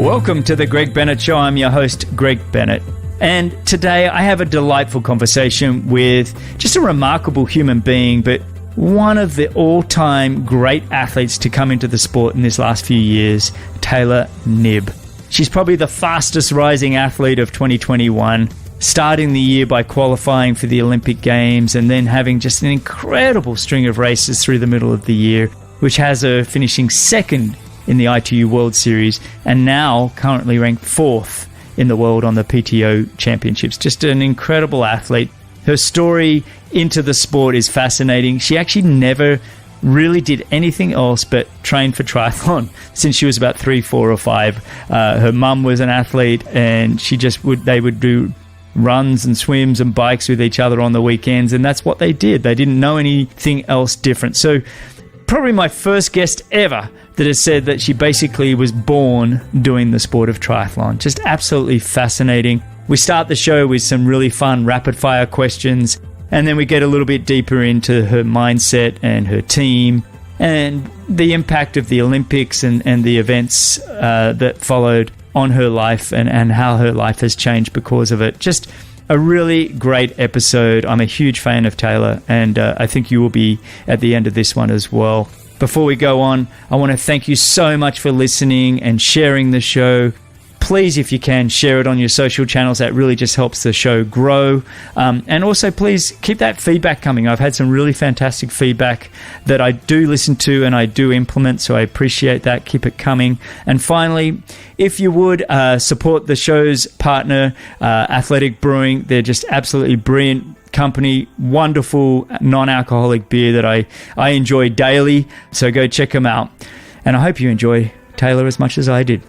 Welcome to the Greg Bennett Show. I'm your host, Greg Bennett. And today I have a delightful conversation with just a remarkable human being, but one of the all-time great athletes to come into the sport in this last few years, Taylor Knibb. She's probably the fastest rising athlete of 2021, starting the year by qualifying for the Olympic Games and then having just an incredible string of races through the middle of the year, which has her finishing second in the ITU World Series and now currently ranked fourth in the world on the PTO Championships. Just an incredible athlete. Her story into the sport is fascinating. She actually never really did anything else but train for triathlon since she was about 3, 4, or 5. Her mum was an athlete, and they would do runs and swims and bikes with each other on the weekends, and that's what they did. They didn't know anything else different. So probably my first guest ever that has said that she basically was born doing the sport of triathlon. Just absolutely fascinating. We start the show with some really fun rapid fire questions, and then we get a little bit deeper into her mindset and her team and the impact of the Olympics and the events that followed on her life and how her life has changed because of it. Just a really great episode. I'm a huge fan of Taylor, and I think you will be at the end of this one as well. Before we go on, I want to thank you so much for listening and sharing the show. Please, if you can, share it on your social channels. That really just helps the show grow. And also, please keep that feedback coming. I've had some really fantastic feedback that I do listen to and I do implement, so I appreciate that. Keep it coming. And finally, if you would support the show's partner, Athletic Brewing. They're just absolutely brilliant company, wonderful non-alcoholic beer that I enjoy daily. So go check them out. And I hope you enjoy Taylor as much as I did.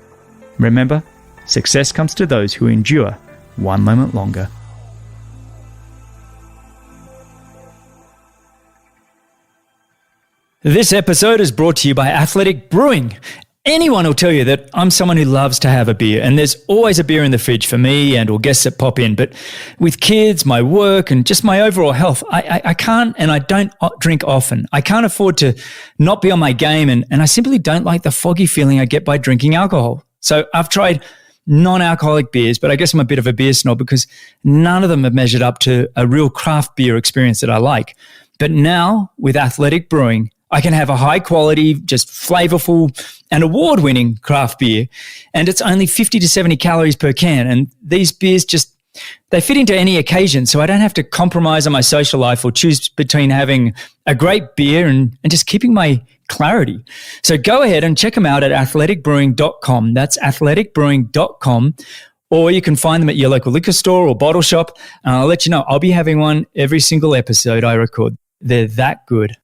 Remember, success comes to those who endure one moment longer. This episode is brought to you by Athletic Brewing. Anyone will tell you that I'm someone who loves to have a beer, and there's always a beer in the fridge for me and or guests that pop in. But with kids, my work, and just my overall health, I can't, and I don't drink often. I can't afford to not be on my game, and I simply don't like the foggy feeling I get by drinking alcohol. So I've tried non-alcoholic beers, but I guess I'm a bit of a beer snob because none of them have measured up to a real craft beer experience that I like. But now with Athletic Brewing, I can have a high quality, just flavorful and award-winning craft beer, and it's only 50 to 70 calories per can. And these beers they fit into any occasion, so I don't have to compromise on my social life or choose between having a great beer and just keeping my clarity. So go ahead and check them out at athleticbrewing.com. That's athleticbrewing.com. Or you can find them at your local liquor store or bottle shop. And I'll let you know, I'll be having one every single episode I record. They're that good.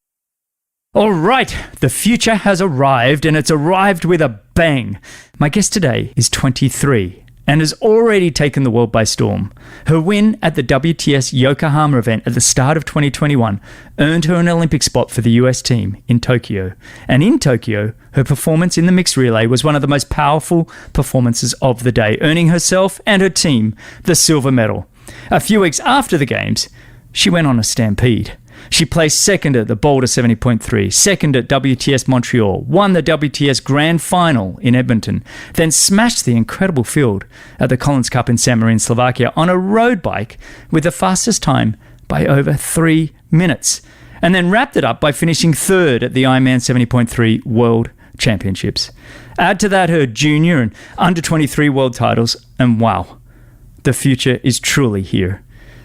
All right, the future has arrived, and it's arrived with a bang. My guest today is 23 and has already taken the world by storm. Her win at the WTS Yokohama event at the start of 2021 earned her an Olympic spot for the US team in Tokyo. And in Tokyo, her performance in the mixed relay was one of the most powerful performances of the day, earning herself and her team the silver medal. A few weeks after the Games, she went on a stampede. She placed second at the Boulder 70.3, second at WTS Montreal, won the WTS Grand Final in Edmonton, then smashed the incredible field at the Collins Cup in Samorin, Slovakia on a road bike with the fastest time by over 3 minutes, and then wrapped it up by finishing third at the Ironman 70.3 World Championships. Add to that her junior and under-23 world titles, and wow, the future is truly here.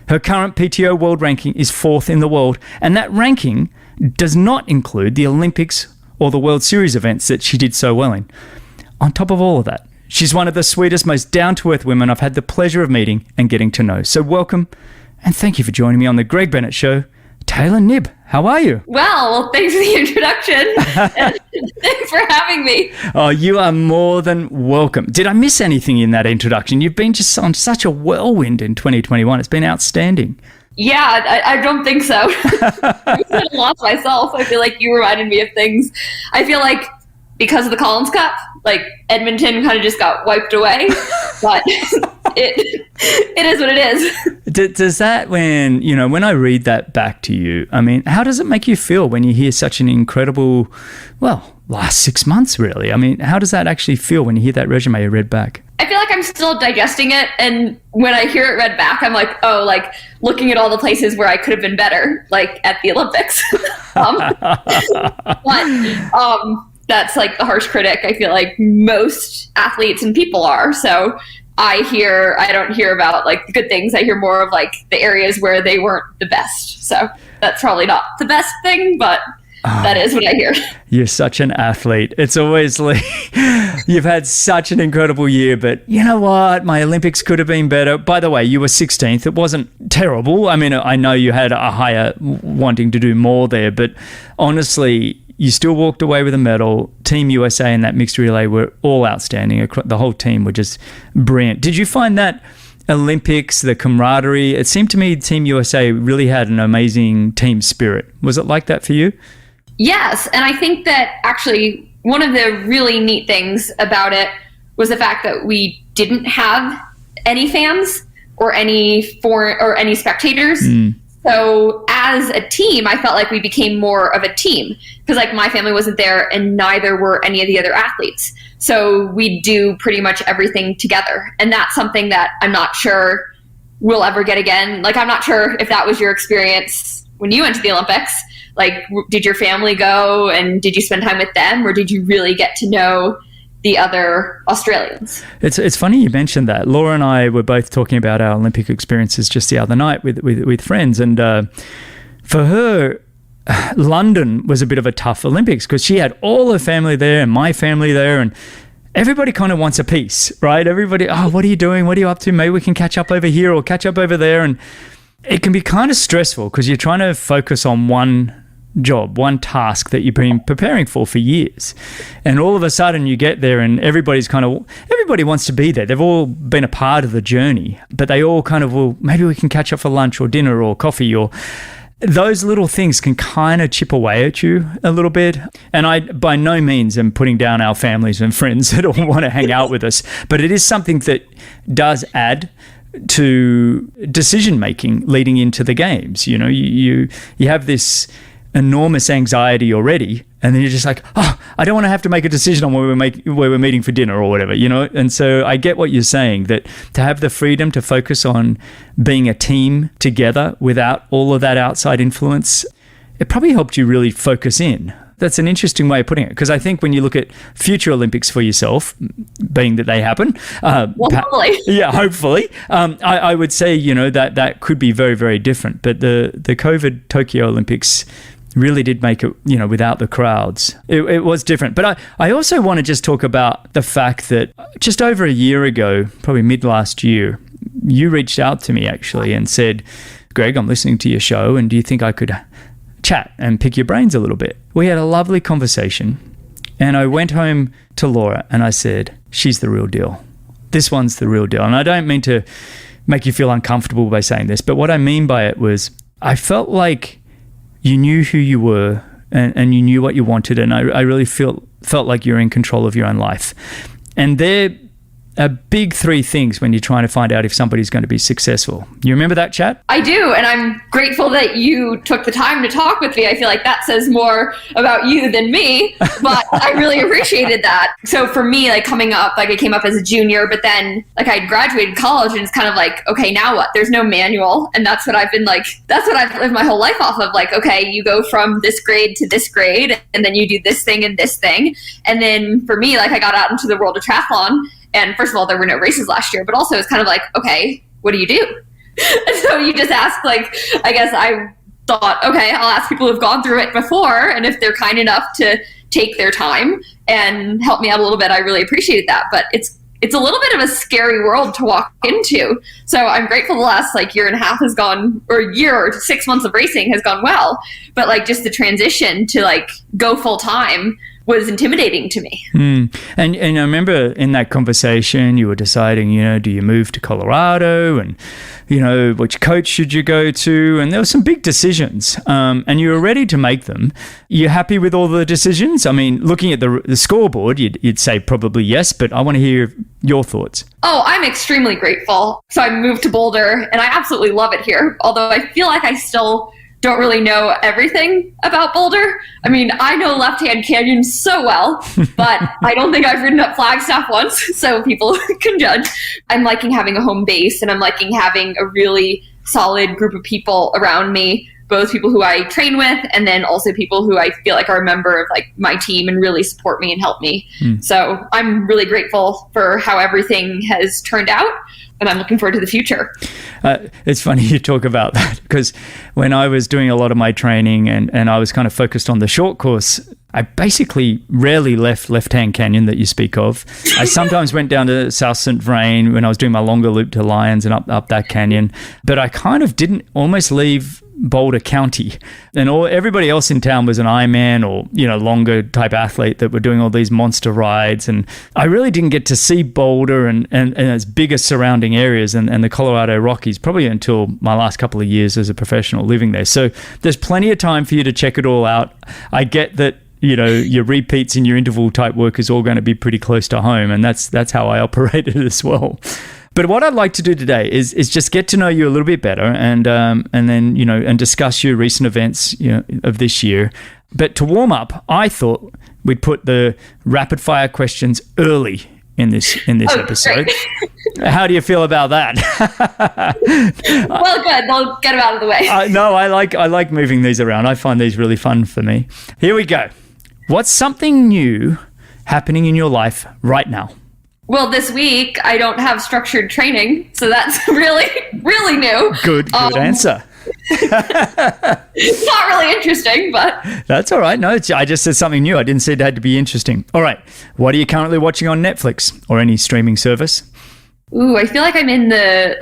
Her current PTO world ranking is 4th in the world, and that ranking does not include the Olympics or the World Series events that she did so well in. On top of all of that, she's one of the sweetest, most down-to-earth women I've had the pleasure of meeting and getting to know. So welcome, and thank you for joining me on the Greg Bennett Show, Taylor Knibb. How are you? Well, thanks for the introduction. Thanks for having me. Oh, you are more than welcome. Did I miss anything in that introduction? You've been just on such a whirlwind in 2021. It's been outstanding. Yeah, I don't think so. I said a lot myself. I feel like you reminded me of things. I feel like because of the Collins Cup, like Edmonton kind of just got wiped away. But it is what it is. Does that, when I read that back to you, I mean, how does it make you feel when you hear such an incredible, last 6 months really? I mean, how does that actually feel when you hear that resume read back? I feel like I'm still digesting it, and when I hear it read back, I'm like, oh, like looking at all the places where I could have been better, like at the Olympics. But that's like the harsh critic. I feel like most athletes and people are. So I don't hear about like the good things. I hear more of like the areas where they weren't the best. So that's probably not the best thing, but that is what I hear. You're such an athlete. It's always like you've had such an incredible year, but you know what? My Olympics could have been better. By the way, you were 16th. It wasn't terrible. I mean, I know you had a higher wanting to do more there, but honestly, you still walked away with a medal. Team USA and that mixed relay were all outstanding. The whole team were just brilliant. Did you find that Olympics, the camaraderie, it seemed to me Team USA really had an amazing team spirit. Was it like that for you? Yes, and I think that actually one of the really neat things about it was the fact that we didn't have any fans or any foreign or any spectators. So as a team, I felt like we became more of a team because like my family wasn't there and neither were any of the other athletes. So we do pretty much everything together. And that's something that I'm not sure we'll ever get again. Like, I'm not sure if that was your experience when you went to the Olympics. Like, did your family go and did you spend time with them, or did you really get to know the other Australians? It's funny you mentioned that. Laura and I were both talking about our Olympic experiences just the other night with friends, and for her, London was a bit of a tough Olympics because she had all her family there and my family there, and everybody kind of wants a piece, right? Everybody, what are you doing? What are you up to? Maybe we can catch up over here or catch up over there, and it can be kind of stressful because you're trying to focus on one job, one task that you've been preparing for years. And all of a sudden you get there and everybody wants to be there. They've all been a part of the journey, but they all kind of, maybe we can catch up for lunch or dinner or coffee, or those little things can kind of chip away at you a little bit. And I, by no means, am putting down our families and friends that all want to hang out with us, but it is something that does add to decision making leading into the games. You know, you have this enormous anxiety already, and then you're just like, I don't want to have to make a decision on where we're meeting for dinner or whatever, you know. And so I get what you're saying, that to have the freedom to focus on being a team together without all of that outside influence, it probably helped you really focus in. That's an interesting way of putting it, because I think when you look at future Olympics for yourself, being that they happen, hopefully, hopefully, I would say, you know, that could be very, very different. But the COVID Tokyo Olympics really did make it, you know, without the crowds. It was different. But I also want to just talk about the fact that just over a year ago, probably mid last year, you reached out to me actually and said, Greg, I'm listening to your show, and do you think I could chat and pick your brains a little bit? We had a lovely conversation, and I went home to Laura and I said, she's the real deal. This one's the real deal. And I don't mean to make you feel uncomfortable by saying this, but what I mean by it was I felt like you knew who you were and you knew what you wanted, and I really felt like you're in control of your own life. And they're a big three things when you're trying to find out if somebody's going to be successful. You remember that chat? I do, and I'm grateful that you took the time to talk with me. I feel like that says more about you than me, but I really appreciated that. So for me, like coming up, like I came up as a junior, but then like I graduated college, and it's kind of like, okay, now what? There's no manual, and that's what I've lived my whole life off of. Like, okay, you go from this grade to this grade, and then you do this thing and this thing. And then for me, like I got out into the world of triathlon. And first of all, there were no races last year, but also it's kind of like, okay, what do you do? And so you just ask, like, I guess I thought, okay, I'll ask people who've gone through it before. And if they're kind enough to take their time and help me out a little bit, I really appreciated that. But it's a little bit of a scary world to walk into. So I'm grateful the last like year and a half has gone, or a year or 6 months of racing has gone well. But like just the transition to like go full time was intimidating to me. And I remember in that conversation, you were deciding, do you move to Colorado, and, which coach should you go to? And there were some big decisions, and you were ready to make them. You happy with all the decisions? I mean, looking at the scoreboard, you'd say probably yes, but I want to hear your thoughts. Oh, I'm extremely grateful. So I moved to Boulder, and I absolutely love it here. Although I feel like I still don't really know everything about Boulder. I mean, I know Left Hand Canyon so well, but I don't think I've ridden up Flagstaff once, so people can judge. I'm liking having a home base, and I'm liking having a really solid group of people around me, both people who I train with and then also people who I feel like are a member of like my team and really support me and help me. So I'm really grateful for how everything has turned out, and I'm looking forward to the future. It's funny you talk about that, because when I was doing a lot of my training and I was kind of focused on the short course, I basically rarely left Left Hand Canyon that you speak of. I sometimes went down to South St. Vrain when I was doing my longer loop to Lyons and up that canyon, but I kind of didn't almost leave Boulder County, and everybody else in town was an Ironman or longer type athlete that were doing all these monster rides, and I really didn't get to see Boulder and its bigger surrounding areas and the Colorado Rockies probably until my last couple of years as a professional living there. So there's plenty of time for you to check it all out. I get that your repeats and your interval type work is all going to be pretty close to home, and that's how I operated as well. But what I'd like to do today is just get to know you a little bit better, and then and discuss your recent events of this year. But to warm up, I thought we'd put the rapid fire questions early in this episode. Great. How do you feel about that? Well, good. I'll get them out of the way. No, I like moving these around. I find these really fun for me. Here we go. What's something new happening in your life right now? Well, this week I don't have structured training, so that's really, really new. Good answer. Not really interesting, but that's all right. No, I just said something new. I didn't say it had to be interesting. All right. What are you currently watching on Netflix or any streaming service? Ooh, I feel like I'm in the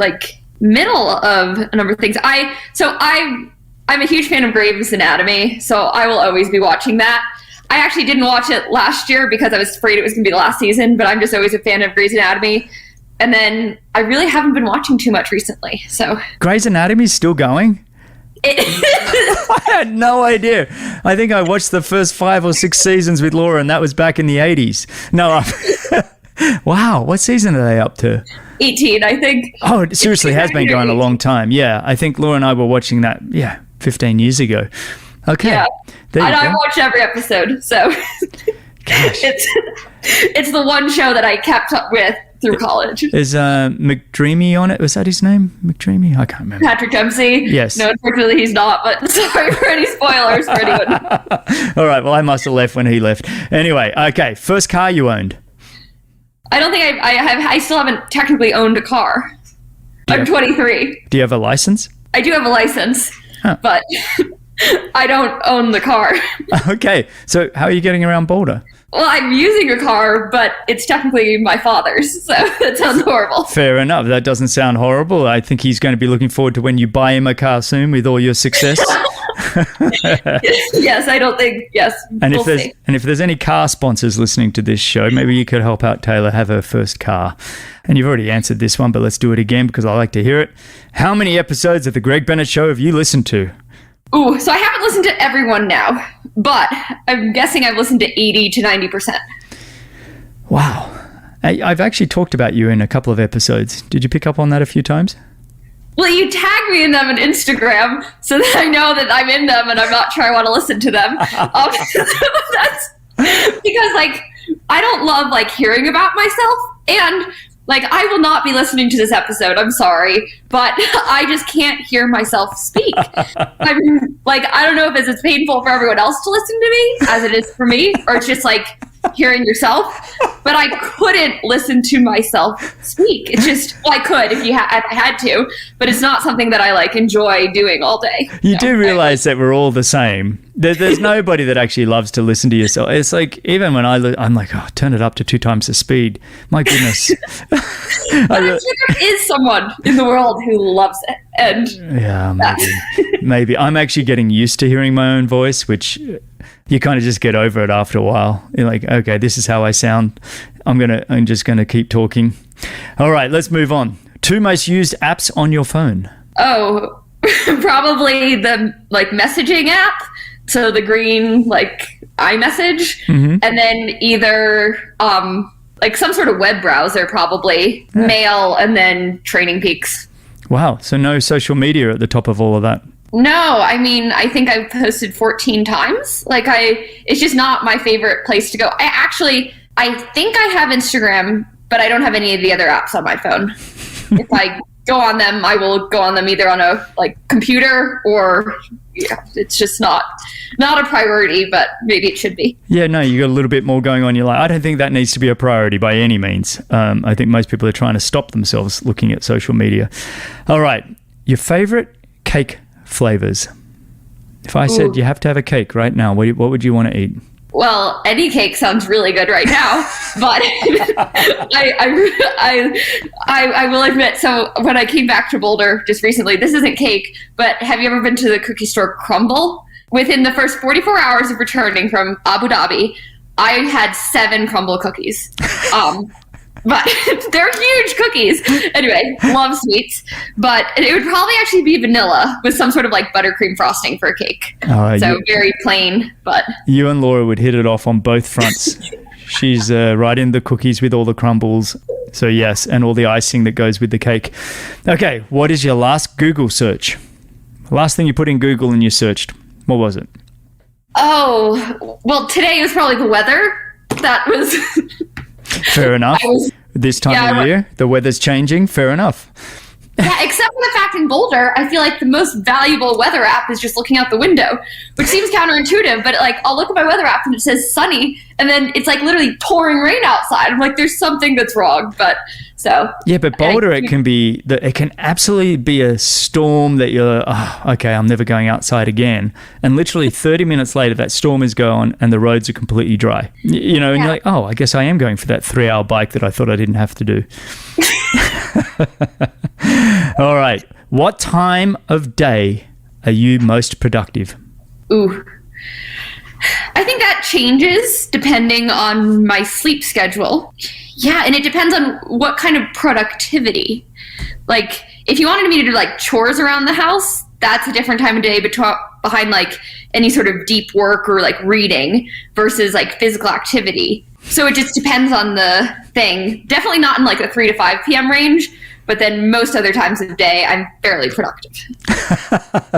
middle of a number of things. I'm a huge fan of Grey's Anatomy, so I will always be watching that. I actually didn't watch it last year because I was afraid it was going to be the last season, but I'm just always a fan of Grey's Anatomy. And then I really haven't been watching too much recently. So Grey's Anatomy is still going? I had no idea. I think I watched the first 5 or 6 seasons with Laura, and that was back in the 80s. No, wow. What season are they up to? 18, I think. Oh, it seriously has been going a long time. Yeah, I think Laura and I were watching that, 15 years ago. Okay. Yeah. I watched every episode, so it's the one show that I kept up with through college. Is McDreamy on it? Was that his name? McDreamy? I can't remember. Patrick Dempsey? Yes. No, unfortunately he's not, but sorry for any spoilers for anyone. All right, well, I must have left when he left. Anyway, okay, first car you owned? I don't think I still haven't technically owned a car. I'm 23. Do you have a license? I do have a license, but I don't own the car. Okay, so how are you getting around Boulder? Well, I'm using a car, but it's technically my father's, so that sounds horrible. Fair enough. That doesn't sound horrible. I think he's going to be looking forward to when you buy him a car soon with all your success. Yes, I don't think, yes. And if there's any car sponsors listening to this show, maybe you could help out Taylor have her first car. And you've already answered this one, but let's do it again because I like to hear it. How many episodes of The Greg Bennett Show have you listened to? Ooh, so I haven't listened to everyone now, but I'm guessing I've listened to 80 to 90%. Wow. I've actually talked about you in a couple of episodes. Did you pick up on that a few times? Well, you tag me in them on Instagram so that I know that I'm in them and I'm not sure I want to listen to them. That's because, I don't love, hearing about myself, and I will not be listening to this episode. I'm sorry, but I just can't hear myself speak. I don't know if it's as painful for everyone else to listen to me as it is for me, or it's just hearing yourself. But I couldn't listen to myself speak. It's just, I could if I had to, but it's not something that I enjoy doing all day. You do realize that we're all the same. There's nobody that actually loves to listen to yourself. It's even when I'm turn it up to 2 times the speed. My goodness. But I'm sure there is someone in the world who loves it. And yeah, maybe. I'm actually getting used to hearing my own voice, which You kind of just get over it after a while. You're like, okay, this is how I sound. I'm just gonna keep talking. All right, let's move on. 2 most used apps on your phone. Oh, probably the messaging app. So the green iMessage, and then either some sort of web browser, probably Mail, and then Training Peaks. Wow. So no social media at the top of all of that. No, I mean, I think I've posted 14 times. It's just not my favorite place to go. I think I have Instagram, but I don't have any of the other apps on my phone. If I go on them, I will go on them either on a computer or it's just not a priority, but maybe it should be. Yeah, no, you got a little bit more going on. You're like, I don't think that needs to be a priority by any means. I think most people are trying to stop themselves looking at social media. All right, your favorite cake flavors. If I said you have to have a cake right now, what would you want to eat? Well, any cake sounds really good right now, but I will admit, so when I came back to Boulder just recently, this isn't cake, but have you ever been to the cookie store Crumble? Within the first 44 hours of returning from Abu Dhabi, I had 7 Crumble cookies. But they're huge cookies. Anyway, love sweets. But it would probably actually be vanilla with some sort of buttercream frosting for a cake. Very plain, but... You and Laura would hit it off on both fronts. She's right in the cookies with all the crumbles. So yes, and all the icing that goes with the cake. Okay, what is your last Google search? Last thing you put in Google and you searched. What was it? Oh, well, today was probably the weather. That was... Fair enough. This time of year, the weather's changing. Fair enough. Yeah, except for the fact in Boulder, I feel like the most valuable weather app is just looking out the window, which seems counterintuitive, but I'll look at my weather app and it says sunny, and then it's literally pouring rain outside. I'm like, there's something that's wrong, but so. Yeah, but Boulder, it can absolutely be a storm that you're, okay, I'm never going outside again. And literally 30 minutes later, that storm is gone and the roads are completely dry. And you're like, oh, I guess I am going for that 3-hour bike that I thought I didn't have to do. All right. What time of day are you most productive? Ooh. I think that changes depending on my sleep schedule. Yeah, and it depends on what kind of productivity. If you wanted me to do chores around the house, that's a different time of day behind any sort of deep work or reading versus physical activity. So it just depends on the thing. Definitely not in the 3 to 5 p.m. range, but then most other times of the day, I'm fairly productive.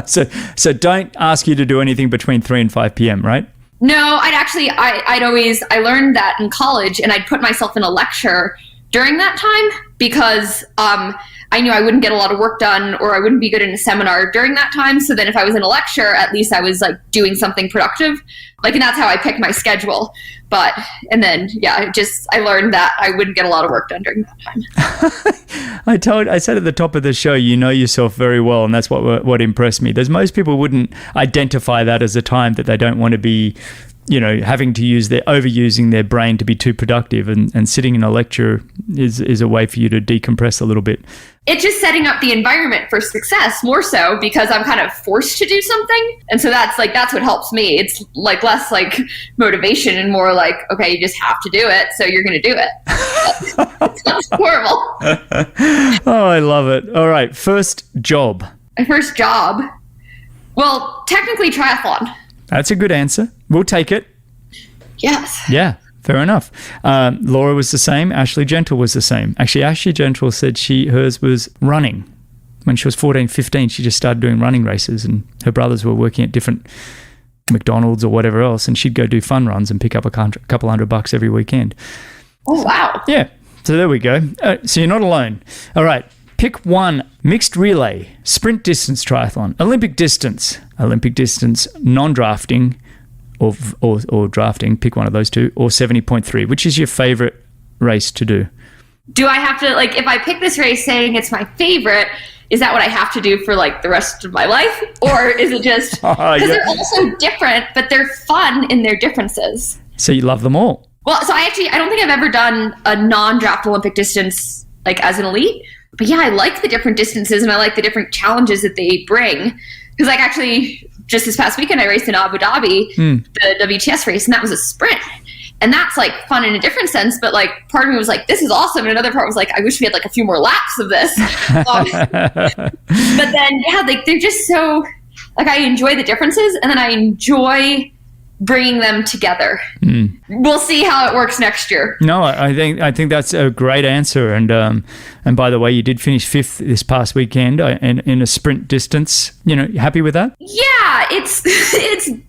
So don't ask you to do anything between 3 and 5 p.m., right? No, I learned that in college, and I'd put myself in a lecture during that time because I knew I wouldn't get a lot of work done or I wouldn't be good in a seminar during that time. So then if I was in a lecture, at least I was doing something productive. And that's how I picked my schedule. I learned that I wouldn't get a lot of work done during that time. I said at the top of the show, you know yourself very well, and that's what impressed me. There's most people wouldn't identify that as a time that they don't want to be, having to overusing their brain to be too productive, and sitting in a lecture is a way for you to decompress a little bit. It's just setting up the environment for success more so because I'm kind of forced to do something. And so that's what helps me. It's less motivation and more okay, you just have to do it. So you're going to do it. That's horrible. Oh, I love it. All right. First job. My first job. Well, technically triathlon. That's a good answer. We'll take it. Yes. Yeah. Fair enough. Laura was the same. Ashley Gentle was the same. Actually, Ashley Gentle said hers was running. When she was 14, 15, she just started doing running races, and her brothers were working at different McDonald's or whatever else, and she'd go do fun runs and pick up a couple $100 every weekend. Oh, wow. Yeah. So there we go. So you're not alone. All right. Pick one: mixed relay, sprint distance triathlon, Olympic distance, non-drafting, or drafting, pick one of those two, or 70.3. Which is your favorite race to do? Do I have to, if I pick this race saying it's my favorite, is that what I have to do for the rest of my life? Or is it just, because they're all so different, but they're fun in their differences. So you love them all? Well, so I don't think I've ever done a non-draft Olympic distance, as an elite. But yeah, I like the different distances and I like the different challenges that they bring. because like actually just this past weekend I raced in Abu Dhabi, the WTS race, and that was a sprint. And that's like fun in a different sense, but like part of me was like, this is awesome. And another part was like, I wish we had like a few more laps of this. But then, yeah, like they're just so, like I enjoy the differences and then I enjoy bringing them together. We'll see how it works next year. No, I think that's a great answer. And by the way, you did finish 5th this past weekend in a sprint distance. You know, happy with that? Yeah, it's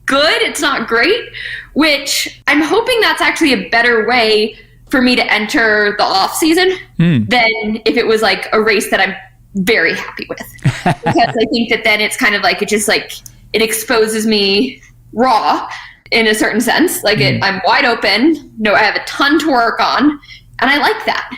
good. It's not great, which I'm hoping that's actually a better way for me to enter the off season than if it was like a race that I'm very happy with. Because I think that then it's kind of like, it just like, it exposes me raw in a certain sense. Like I'm wide open. No, I have a ton to work on and I like that.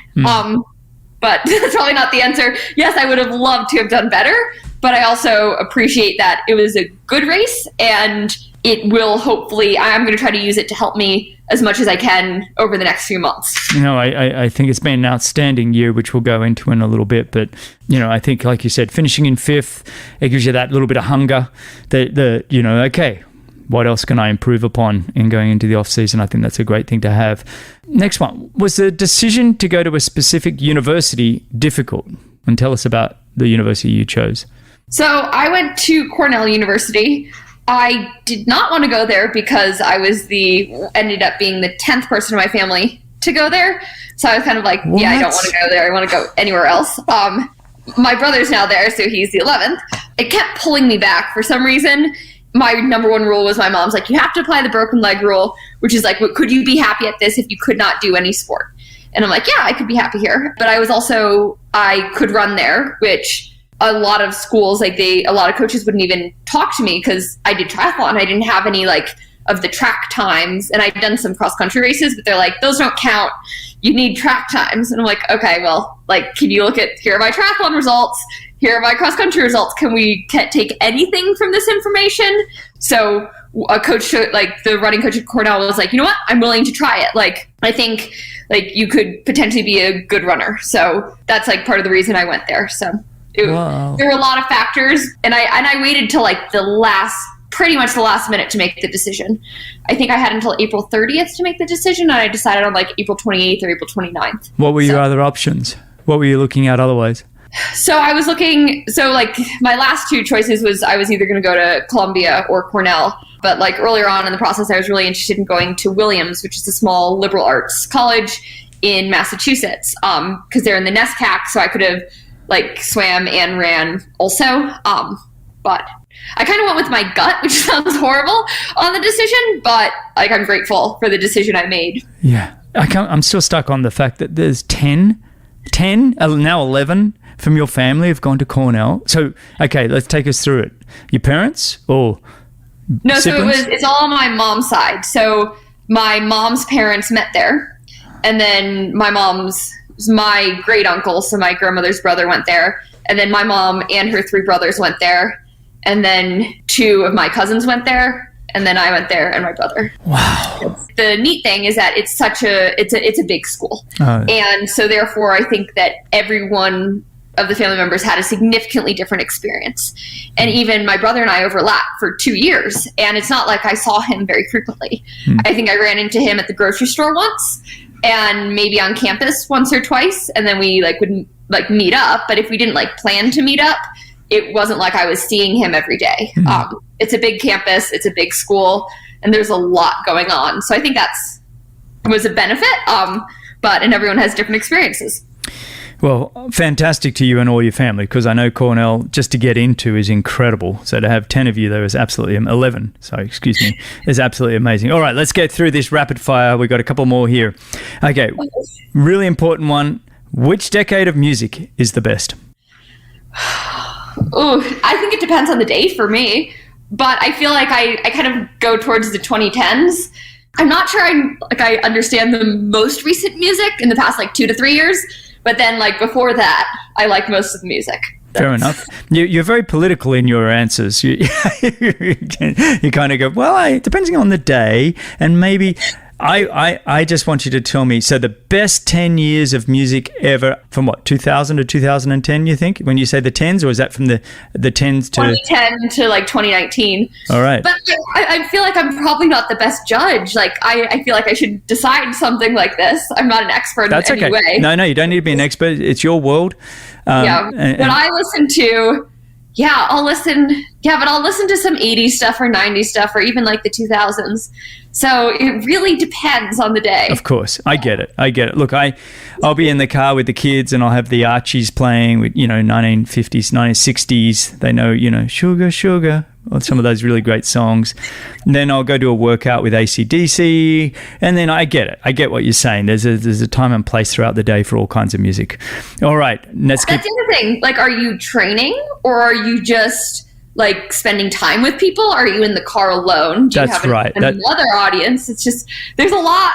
But that's probably not the answer. Yes, I would have loved to have done better, but I also appreciate that it was a good race and it will hopefully, I'm going to try to use it to help me as much as I can over the next few months. You know, I think it's been an outstanding year, which we'll go into in a little bit. But, you know, I think, like you said, finishing in 5th, it gives you that little bit of hunger you know, okay, what else can I improve upon in going into the off season? I think that's a great thing to have. Next one, was the decision to go to a specific university difficult? And tell us about the university you chose. So I went to Cornell University. I did not want to go there because I was ended up being the 10th person in my family to go there. So I was kind of like, yeah, I don't want to go there. I want to go anywhere else. My brother's now there, so he's the 11th. It kept pulling me back for some reason. My number one rule was my mom's like, you have to apply the broken leg rule, which is like, could you be happy at this if you could not do any sport? And I'm like, yeah, I could be happy here. But I could run there, which a lot of schools, a lot of coaches wouldn't even talk to me because I did triathlon. I didn't have any of the track times, and I'd done some cross country races, but they're like, those don't count. You need track times. And I'm like, okay, well, can you look at, here are my triathlon results. Here are my cross country results. Can we take anything from this information? So a coach, the running coach at Cornell was like, you know what? I'm willing to try it. I think you could potentially be a good runner. So that's part of the reason I went there. So there were a lot of factors, and I waited till pretty much the last minute to make the decision. I think I had until April 30th to make the decision, and I decided on April 28th or April 29th. What were your other options? What were you looking at otherwise? So I was looking, my last two choices was I was either going to go to Columbia or Cornell. But earlier on in the process, I was really interested in going to Williams, which is a small liberal arts college in Massachusetts, because they're in the NESCAC, so I could have swam and ran also. But I kind of went with my gut, which sounds horrible on the decision, but I'm grateful for the decision I made. Yeah. I'm still stuck on the fact that there's 10, now 11 from your family have gone to Cornell. So, okay, let's take us through it. Your parents or No, siblings? So it's all on my mom's side. So my mom's parents met there, and then my great uncle, so my grandmother's brother, went there, and then my mom and her 3 brothers went there, and then 2 of my cousins went there, and then I went there and my brother. Wow. The neat thing is that it's a big school. And so therefore I think that everyone of the family members had a significantly different experience. And even my brother and I overlapped for 2 years, and it's not like I saw him very frequently. I think I ran into him at the grocery store once, and maybe on campus once or twice, and then we would meet up. But if we didn't plan to meet up, it wasn't like I was seeing him every day. It's a big campus, it's a big school, and there's a lot going on. So I think was a benefit, and everyone has different experiences. Well, fantastic to you and all your family, because I know Cornell, just to get into, is incredible. So to have 10 of you there is absolutely 11. Sorry, excuse me, is absolutely amazing. All right, let's get through this rapid fire. We've got a couple more here. Okay, really important one. Which decade of music is the best? I think it depends on the day for me, but I feel like I kind of go towards the 2010s. I'm not sure I understand the most recent music in the past 2 to 3 years. But then, before that, I like most of the music. Fair enough. You're very political in your answers. You kind of go, well, depending on the day, and maybe I just want you to tell me, so the best 10 years of music ever from what, 2000 to 2010, you think? When you say the 10s, or is that from the 10s to... 2010 to like 2019. All right. But I feel like I'm probably not the best judge. Like, I feel like I should decide something like this. I'm not an expert That's in any okay. way. No, you don't need to be an expert. It's your world. When I listen to... Yeah, I'll listen to some 80s stuff or 90s stuff or even like the 2000s. So it really depends on the day. Of course. I get it. Look, I'll be in the car with the kids and I'll have the Archies playing with, 1950s, 1960s. They know, Sugar, Sugar, or some of those really great songs. And then I'll go do a workout with AC/DC. And then I get it. I get what you're saying. There's a time and place throughout the day for all kinds of music. All right. That's the other thing. Like, are you training or are you just like spending time with people? Are you in the car alone? Do you have another audience? It's just, there's a lot.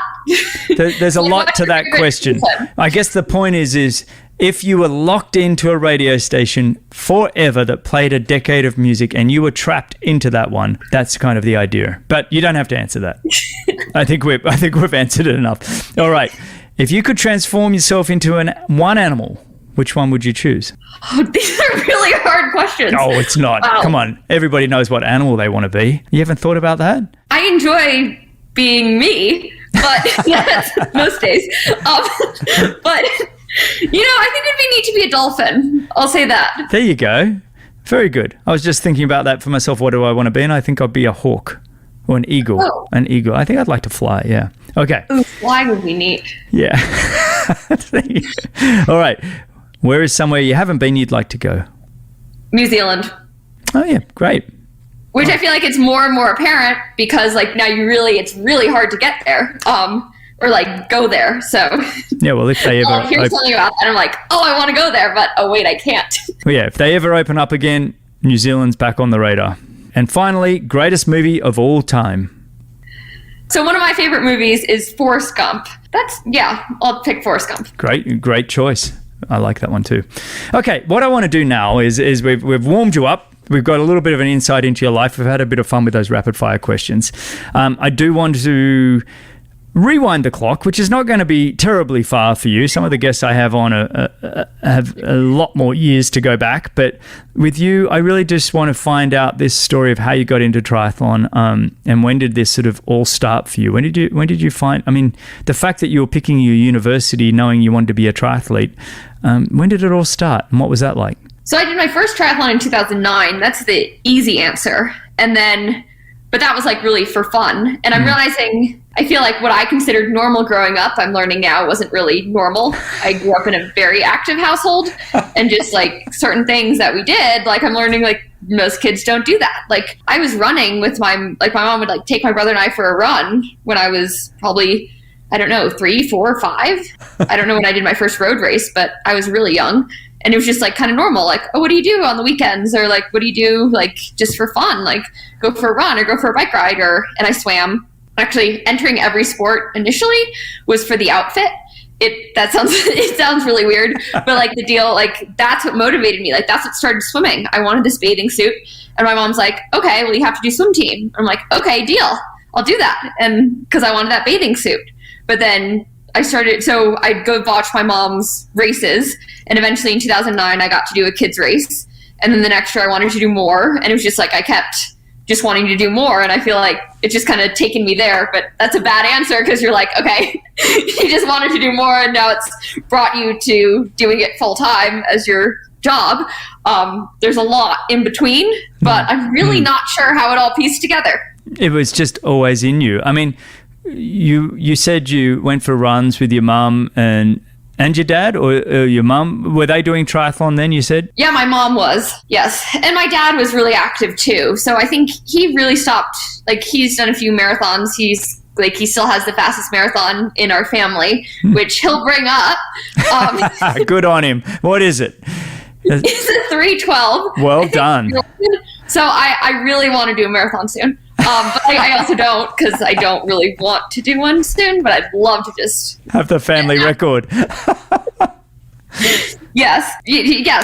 There's a lot to that question. I guess the point is if you were locked into a radio station forever that played a decade of music and you were trapped into that one, that's kind of the idea. But you don't have to answer that. I think we've answered it enough. All right. If you could transform yourself into one animal, which one would you choose? Oh, these are really hard questions. Oh, it's not. Wow. Come on. Everybody knows what animal they want to be. You haven't thought about that? I enjoy being me, but yes, most days. But, I think it'd be neat to be a dolphin. I'll say that. There you go. Very good. I was just thinking about that for myself. What do I want to be? And I think I'd be a hawk or an eagle. Oh. An eagle. I think I'd like to fly. Yeah. Okay. Ooh, fly would be neat. Yeah. All right. Where is somewhere you haven't been you'd like to go? New Zealand. Oh, yeah. Great. Which I feel like it's more and more apparent because like now it's really hard to get there or like go there. So yeah, well, if they ever hear something about that, I'm like, oh, I want to go there, but oh wait, I can't. Well, yeah, if they ever open up again, New Zealand's back on the radar. And finally, greatest movie of all time. So one of my favorite movies is Forrest Gump. I'll pick Forrest Gump. Great choice. I like that one too. Okay, what I want to do now is we've warmed you up. We've got a little bit of an insight into your life. We've had a bit of fun with those rapid fire questions. I do want to rewind the clock, which is not going to be terribly far for you. Some of the guests I have on have a lot more years to go back. But with you, I really just want to find out this story of how you got into triathlon and when did this sort of all start for you? When did you find, the fact that you were picking your university knowing you wanted to be a triathlete, when did it all start and what was that like? So I did my first triathlon in 2009. That's the easy answer. But that was like really for fun. And I'm realizing, I feel like what I considered normal growing up, I'm learning now wasn't really normal. I grew up in a very active household and just like certain things that we did, like I'm learning like most kids don't do that. Like I was running with my mom would like take my brother and I for a run when I was probably, I don't know, 3, 4, 5. I don't know when I did my first road race, but I was really young. And it was just like kind of normal, like, oh, what do you do on the weekends? Or like, what do you do like just for fun? Like go for a run or go for a bike ride and I swam. Actually, entering every sport initially was for the outfit. It sounds really weird, but like the deal, like that's what motivated me. Like that's what started swimming. I wanted this bathing suit and my mom's like, okay, well you have to do swim team. I'm like, okay, deal. I'll do that. And because I wanted that bathing suit. But then so I'd go watch my mom's races. And eventually in 2009, I got to do a kids race. And then the next year I wanted to do more. And it was just like, I kept just wanting to do more. And I feel like it's just kind of taken me there, but that's a bad answer because you're like, okay, you just wanted to do more. And now it's brought you to doing it full time as your job. There's a lot in between, but I'm really not sure how it all pieced together. It was just always in you. You said you went for runs with your mum and your dad or your mum. Were they doing triathlon then, you said? Yeah, my mom was, yes. And my dad was really active too. So I think he really stopped, like he's done a few marathons. He still has the fastest marathon in our family, which he'll bring up. Good on him. What is it? It's a 3:12. Well done. So I really want to do a marathon soon. But I also don't because I don't really want to do one soon, but I'd love to just have the family record. Yes.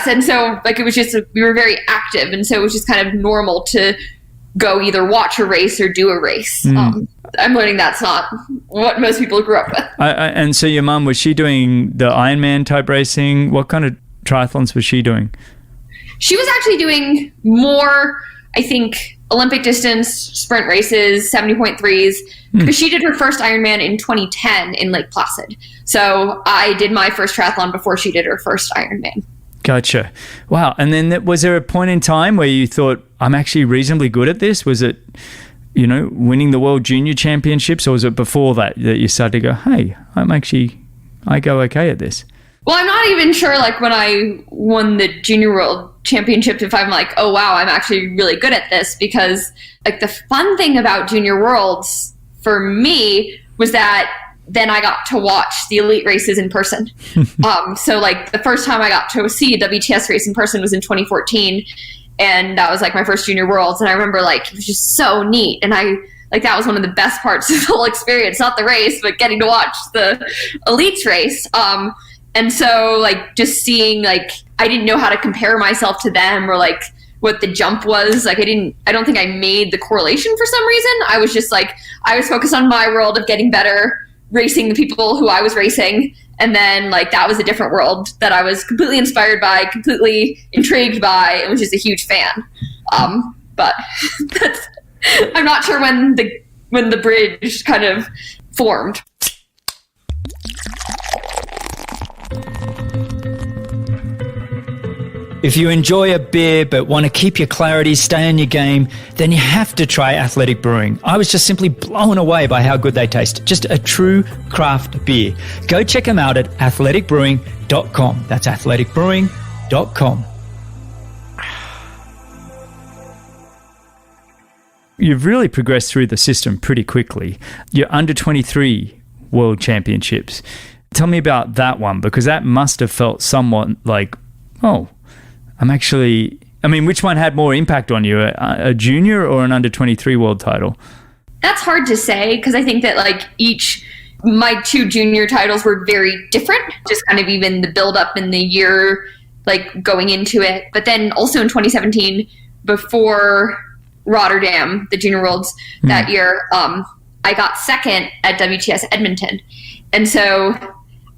And so like it was just, we were very active. And so it was just kind of normal to go either watch a race or do a race. I'm learning that's not what most people grew up with. And so your mum, was she doing the Ironman type racing? What kind of triathlons was she doing? She was actually doing more, I think, Olympic distance sprint races, 70.3s, because she did her first Ironman in 2010 in Lake Placid. So I did my first triathlon before she did her first Ironman. Gotcha. Wow. And then was there a point in time where you thought, I'm actually reasonably good at this? Was it, winning the World Junior Championships, or was it before that you started to go, hey, I go okay at this? Well, I'm not even sure, like, when I won the Junior World Championship, if I'm like, oh, wow, I'm actually really good at this, because, like, the fun thing about Junior Worlds for me was that then I got to watch the elite races in person. So, like, the first time I got to see a WTS race in person was in 2014, and that was, like, my first Junior Worlds, and I remember, like, it was just so neat, and that was one of the best parts of the whole experience, not the race, but getting to watch the elites race. And so, like, just seeing, like, I didn't know how to compare myself to them or, like, what the jump was. Like, I don't think I made the correlation for some reason. I was just, like, I was focused on my world of getting better, racing the people who I was racing. And then, like, that was a different world that I was completely inspired by, completely intrigued by, and was just a huge fan. But I'm not sure when the bridge kind of formed. If you enjoy a beer but want to keep your clarity, stay on your game, then you have to try Athletic Brewing. I was just simply blown away by how good they taste. Just a true craft beer. Go check them out at athleticbrewing.com. That's athleticbrewing.com. You've really progressed through the system pretty quickly. Your under 23 World Championships. Tell me about that one, because that must have felt somewhat like, which one had more impact on you, a junior or an under 23 world title? That's hard to say, because I think that, like, my two junior titles were very different, just kind of even the build up in the year, like, going into it. But then also in 2017, before Rotterdam, the Junior Worlds that year, I got second at WTS Edmonton. And so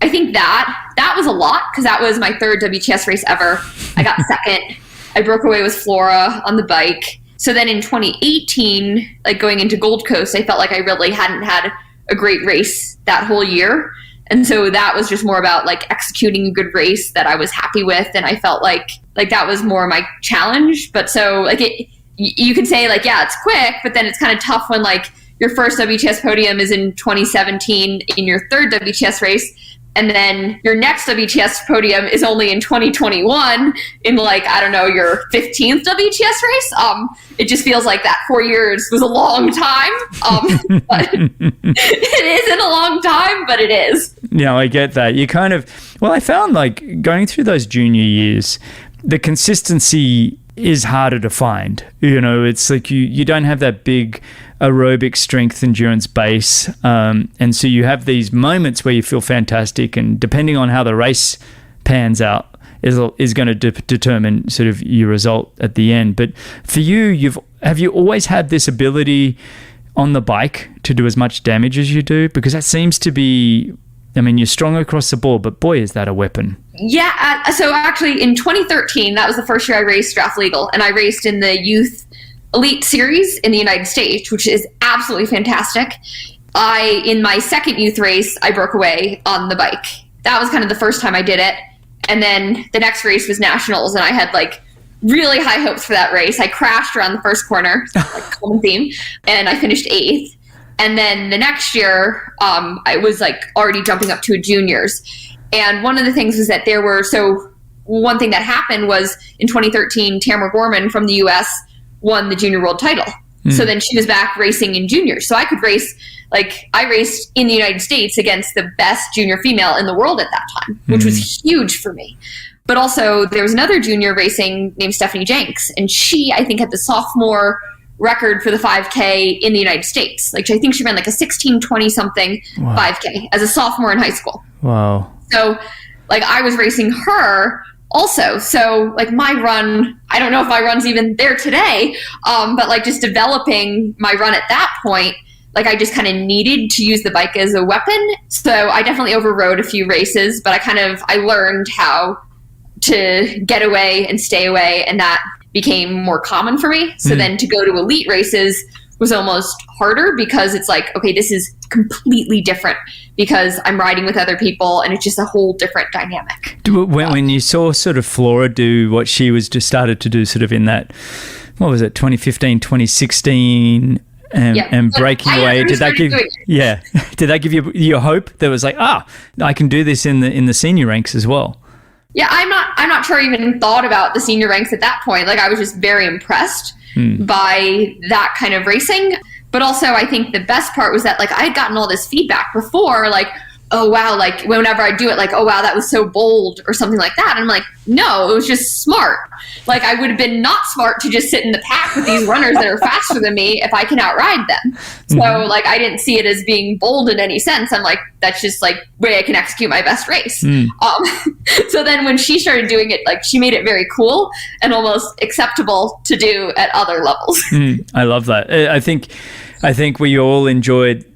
I think that was a lot, because that was my third WTS race ever. I got second. I broke away with Flora on the bike. So then in 2018, like, going into Gold Coast, I felt like I really hadn't had a great race that whole year. And so that was just more about, like, executing a good race that I was happy with. And I felt like that was more my challenge. But so, like, you can say, like, yeah, it's quick, but then it's kind of tough when, like, your first WTS podium is in 2017 in your third WTS race, and then your next WTS podium is only in 2021 in, like, I don't know, your 15th WTS race. It just feels like that 4 years was a long time. But it isn't a long time, but it is. Yeah, I get that. You kind of, I found, like, going through those junior years, the consistency is harder to find. It's like you don't have that big aerobic strength endurance base, and so you have these moments where you feel fantastic, and depending on how the race pans out is going to determine sort of your result at the end. But for you, have you always had this ability on the bike to do as much damage as you do? Because that seems to be, you're strong across the board, but boy, is that a weapon. Yeah. So actually in 2013, that was the first year I raced draft legal, and I raced in the youth elite series in the United States, which is absolutely fantastic. In my second youth race, I broke away on the bike. That was kind of the first time I did it. And then the next race was nationals, and I had, like, really high hopes for that race. I crashed around the first corner, like, common theme, and I finished 8th. And then the next year, I was, like, already jumping up to a juniors. And one of the things was that one thing that happened was in 2013, Tamara Gorman from the U.S. won the junior world title. So then she was back racing in juniors. So I could race, like, I raced in the United States against the best junior female in the world at that time, which was huge for me. But also there was another junior racing named Stephanie Jenks, and she, I think, had the sophomore record for the 5K in the United States. Like, I think she ran like a 16:20 something 5K as a sophomore in high school. Wow. So, like, I was racing her also. So like my run, I don't know if my run's even there today, but like just developing my run at that point, like I just kind of needed to use the bike as a weapon. So I definitely overrode a few races, but I learned how to get away and stay away, and that became more common for me. So then to go to elite races was almost harder, because it's like, okay, this is completely different because I'm riding with other people and it's just a whole different dynamic. When you saw sort of Flora do what she was just started to do sort of in that, what was it, 2015, 2016, and breaking away, did that give you your hope that was like, I can do this in the senior ranks as well? Yeah, I'm not sure I even thought about the senior ranks at that point. Like I was just very impressed by that kind of racing. But also I think the best part was that like I had gotten all this feedback before, like, oh wow, like whenever I do it, like, oh wow, that was so bold or something like that. And I'm like, no, it was just smart. Like I would have been not smart to just sit in the pack with these runners that are faster than me if I can outride them. So like I didn't see it as being bold in any sense. I'm like, that's just like way I can execute my best race. So then when she started doing it, like she made it very cool and almost acceptable to do at other levels. I love that. I think we all enjoyed.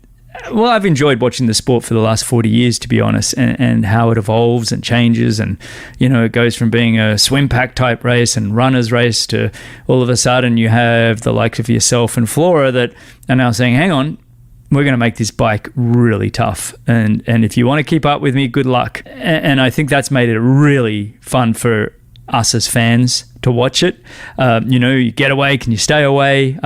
Well, I've enjoyed watching the sport for the last 40 years, to be honest, and how it evolves and changes. And, you know, it goes from being a swim pack type race and runner's race to all of a sudden you have the likes of yourself and Flora that are now saying, hang on, we're going to make this bike really tough. And if you want to keep up with me, good luck. And I think that's made it really fun for us as fans to watch it. You get away, can you stay away?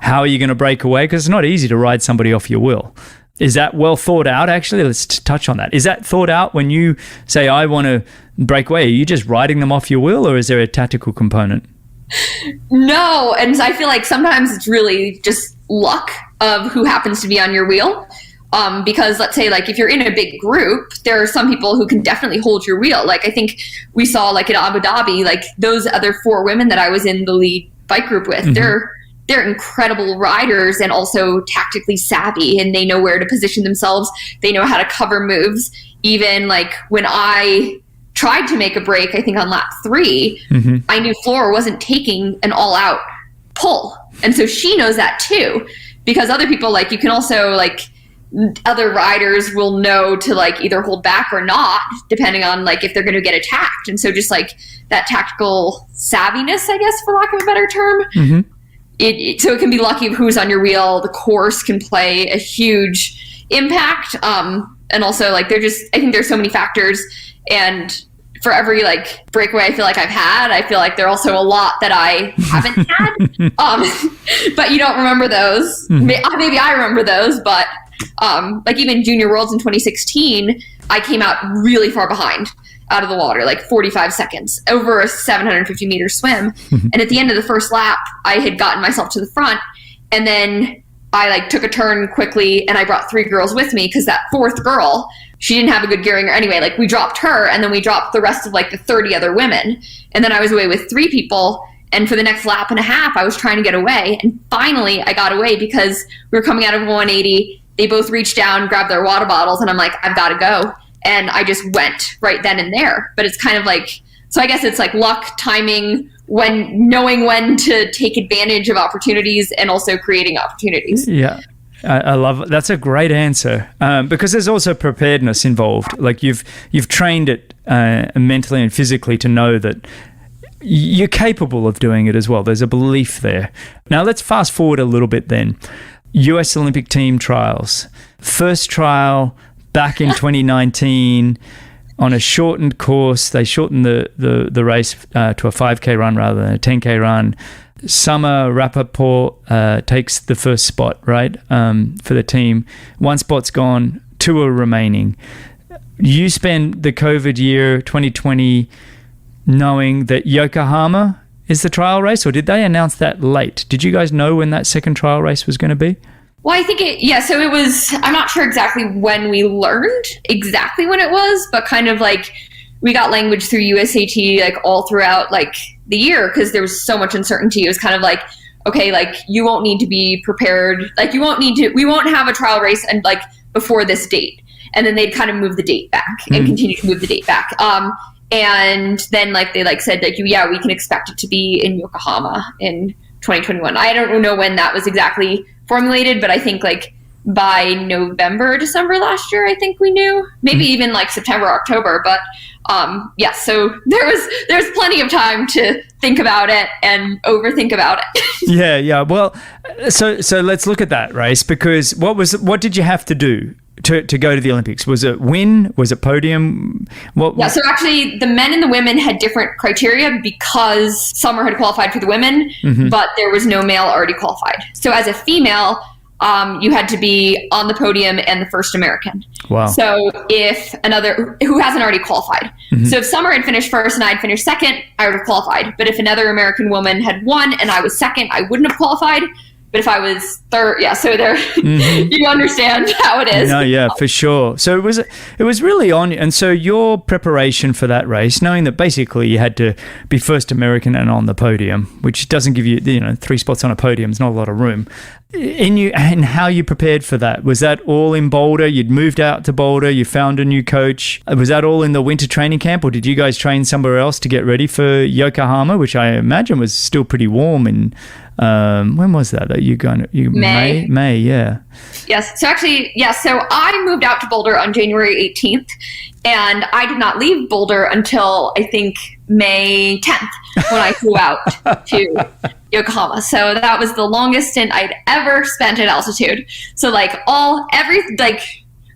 How are you going to break away? Because it's not easy to ride somebody off your wheel. Is that well thought out? Actually, let's touch on that. Is that thought out when you say, I want to break away? Are you just riding them off your wheel, or is there a tactical component? No, and I feel like sometimes it's really just luck of who happens to be on your wheel. Because let's say like if you're in a big group, there are some people who can definitely hold your wheel. Like I think we saw like at Abu Dhabi, like those other 4 women that I was in the lead bike group with, they're incredible riders and also tactically savvy, and they know where to position themselves. They know how to cover moves. Even like when I tried to make a break, I think on lap 3, I knew Flora wasn't taking an all out pull. And so she knows that too, because other people, like you can also like, other riders will know to like either hold back or not, depending on like if they're going to get attacked. And so just like that tactical savviness, I guess, for lack of a better term, so it can be lucky of who's on your wheel. The course can play a huge impact. And also like I think there's so many factors, and for every like breakaway I feel like I've had, I feel like there are also a lot that I haven't had. But you don't remember those. Maybe I remember those, but like even Junior Worlds in 2016, I came out really far behind out of the water, like 45 seconds over a 750 meter swim. And at the end of the first lap, I had gotten myself to the front, and then I like took a turn quickly and I brought 3 girls with me, because that 4th girl, she didn't have a good gearing, or anyway, like we dropped her and then we dropped the rest of like the 30 other women. And then I was away with 3 people. And for the next lap and a half, I was trying to get away. And finally I got away because we were coming out of 180. They both reached down, grabbed their water bottles, and I'm like, I've got to go. And I just went right then and there. But it's kind of like, so I guess it's like luck, timing, knowing when to take advantage of opportunities and also creating opportunities. Yeah. I love it. That's a great answer, because there's also preparedness involved. Like you've trained it mentally and physically to know that you're capable of doing it as well. There's a belief there. Now let's fast forward a little bit then. U.S Olympic team trials. First trial back in 2019 on a shortened course. They shortened the race to a 5K run rather than a 10K run. Summer Rappaport takes the first spot, right, for the team. 1 spot's gone, 2 are remaining. You spend the COVID year 2020 knowing that Yokohama is the trial race, or did they announce that late? Did you guys know when that second trial race was going to be? Well, I think so it was, I'm not sure exactly when we learned exactly when it was, but kind of like we got language through USAT like all throughout like the year, because there was so much uncertainty. It was kind of like, okay, like you won't need to be prepared. Like we won't have a trial race and like before this date. And then they'd kind of move the date back and continue to move the date back. And then like they like said like, yeah, we can expect it to be in Yokohama in 2021. I don't know when that was exactly formulated, but I think like by November, December last year, I think we knew, maybe even like September, October. But yeah, so there's plenty of time to think about it and overthink about it. Yeah. Well, so let's look at that race, because what did you have to do to go to the Olympics? Was it win? Was it podium? Yeah, so actually the men and the women had different criteria because Summer had qualified for the women, but there was no male already qualified. So as a female, you had to be on the podium and the first American. Wow. So if who hasn't already qualified. So if Summer had finished first and I'd finished second, I would have qualified. But if another American woman had won and I was second, I wouldn't have qualified. But if I was third, yeah, so there, you understand how it is. No, yeah, for sure. So it was really on, and so your preparation for that race, knowing that basically you had to be first American and on the podium, which doesn't give you, 3 spots on a podium is not a lot of room. And how you prepared for that? Was that all in Boulder? You'd moved out to Boulder, you found a new coach. Was that all in the winter training camp, or did you guys train somewhere else to get ready for Yokohama, which I imagine was still pretty warm? And when was that May, yeah. Yes. So actually, so I moved out to Boulder on January 18th, and I did not leave Boulder until I think May 10th when I flew out to Yokohama. So that was the longest stint I'd ever spent at altitude. So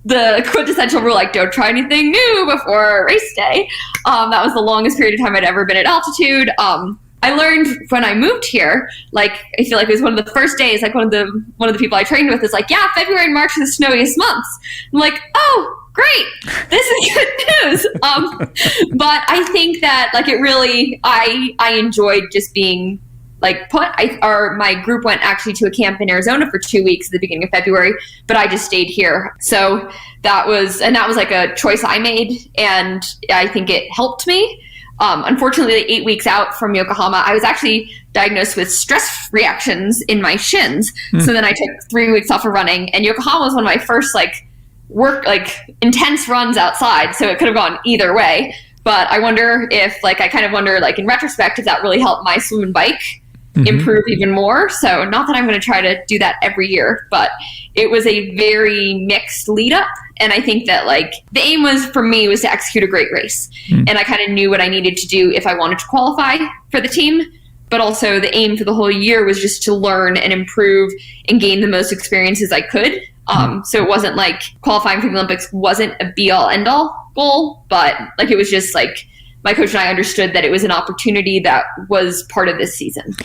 the quintessential rule, like don't try anything new before race day. That was the longest period of time I'd ever been at altitude. I learned when I moved here, like I feel like it was one of the first days, like one of the people I trained with is like, yeah, February and March are the snowiest months. I'm like, oh, great, this is good news. But I think that like it really, I enjoyed just being like my group went actually to a camp in Arizona for 2 weeks at the beginning of February, but I just stayed here. So that was like a choice I made, and I think it helped me. Unfortunately, 8 weeks out from Yokohama, I was actually diagnosed with stress reactions in my shins. So then I took 3 weeks off of running, and Yokohama was one of my first intense runs outside. So it could have gone either way. But I wonder if in retrospect, if that really helped my swim and bike improve even more. So not that I'm going to try to do that every year, but it was a very mixed lead up. And I think that the aim for me was to execute a great race. And I kind of knew what I needed to do if I wanted to qualify for the team. But also the aim for the whole year was just to learn and improve and gain the most experiences I could. So it wasn't like qualifying for the Olympics wasn't a be all end all goal, but it was just my coach and I understood that it was an opportunity that was part of this season.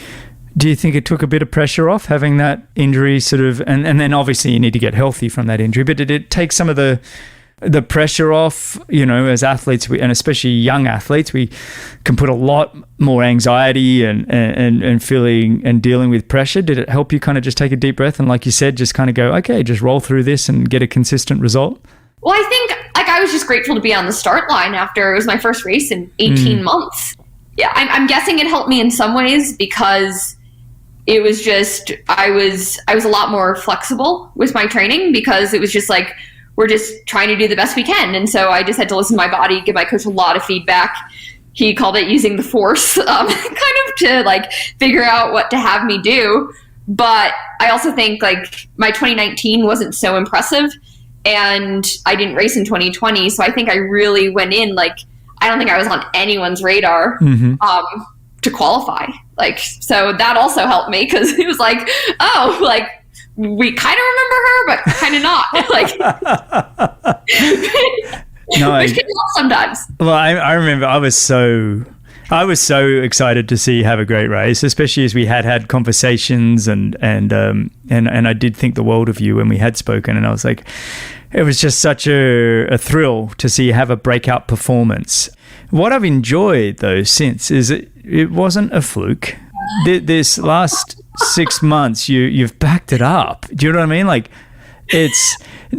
Do you think it took a bit of pressure off having that injury sort of, and then obviously you need to get healthy from that injury, but did it take some of the pressure off, as athletes, and especially young athletes, we can put a lot more anxiety and feeling and dealing with pressure. Did it help you kind of just take a deep breath and, like you said, just kind of go, okay, just roll through this and get a consistent result? Well, I think I was just grateful to be on the start line after it was my first race in 18 months. Yeah, I'm guessing it helped me in some ways because it was just, I was a lot more flexible with my training because it was just we're just trying to do the best we can. And so I just had to listen to my body, give my coach a lot of feedback. He called it using the force, kind of to figure out what to have me do. But I also think my 2019 wasn't so impressive, and I didn't race in 2020. So I think I really went in I don't think I was on anyone's radar to qualify. So that also helped me because it was we kind of remember her, but kind of not. Which can help sometimes. Well, I remember I was so excited to see you have a great race, especially as we had conversations and I did think the world of you when we had spoken, and I was it was just such a thrill to see you have a breakout performance. What I've enjoyed though since is it wasn't a fluke. This last 6 months, you've backed it up. Do you know what I mean?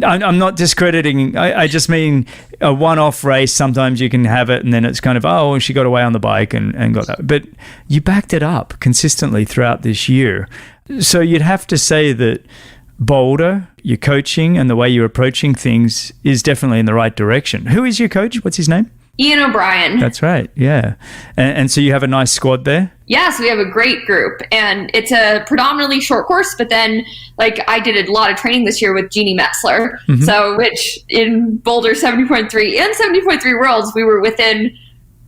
I'm not discrediting. I just mean a one-off race. Sometimes you can have it, and then it's kind of, oh, she got away on the bike and got that. But you backed it up consistently throughout this year. So you'd have to say that Boulder, your coaching and the way you're approaching things is definitely in the right direction. Who is your coach? What's his name? Ian O'Brien. That's right. Yeah. And so you have a nice squad there? Yes, we have a great group, and it's a predominantly short course, but then like I did a lot of training this year with Jeannie Metzler. So which in Boulder 70.3 and 70.3 Worlds, we were within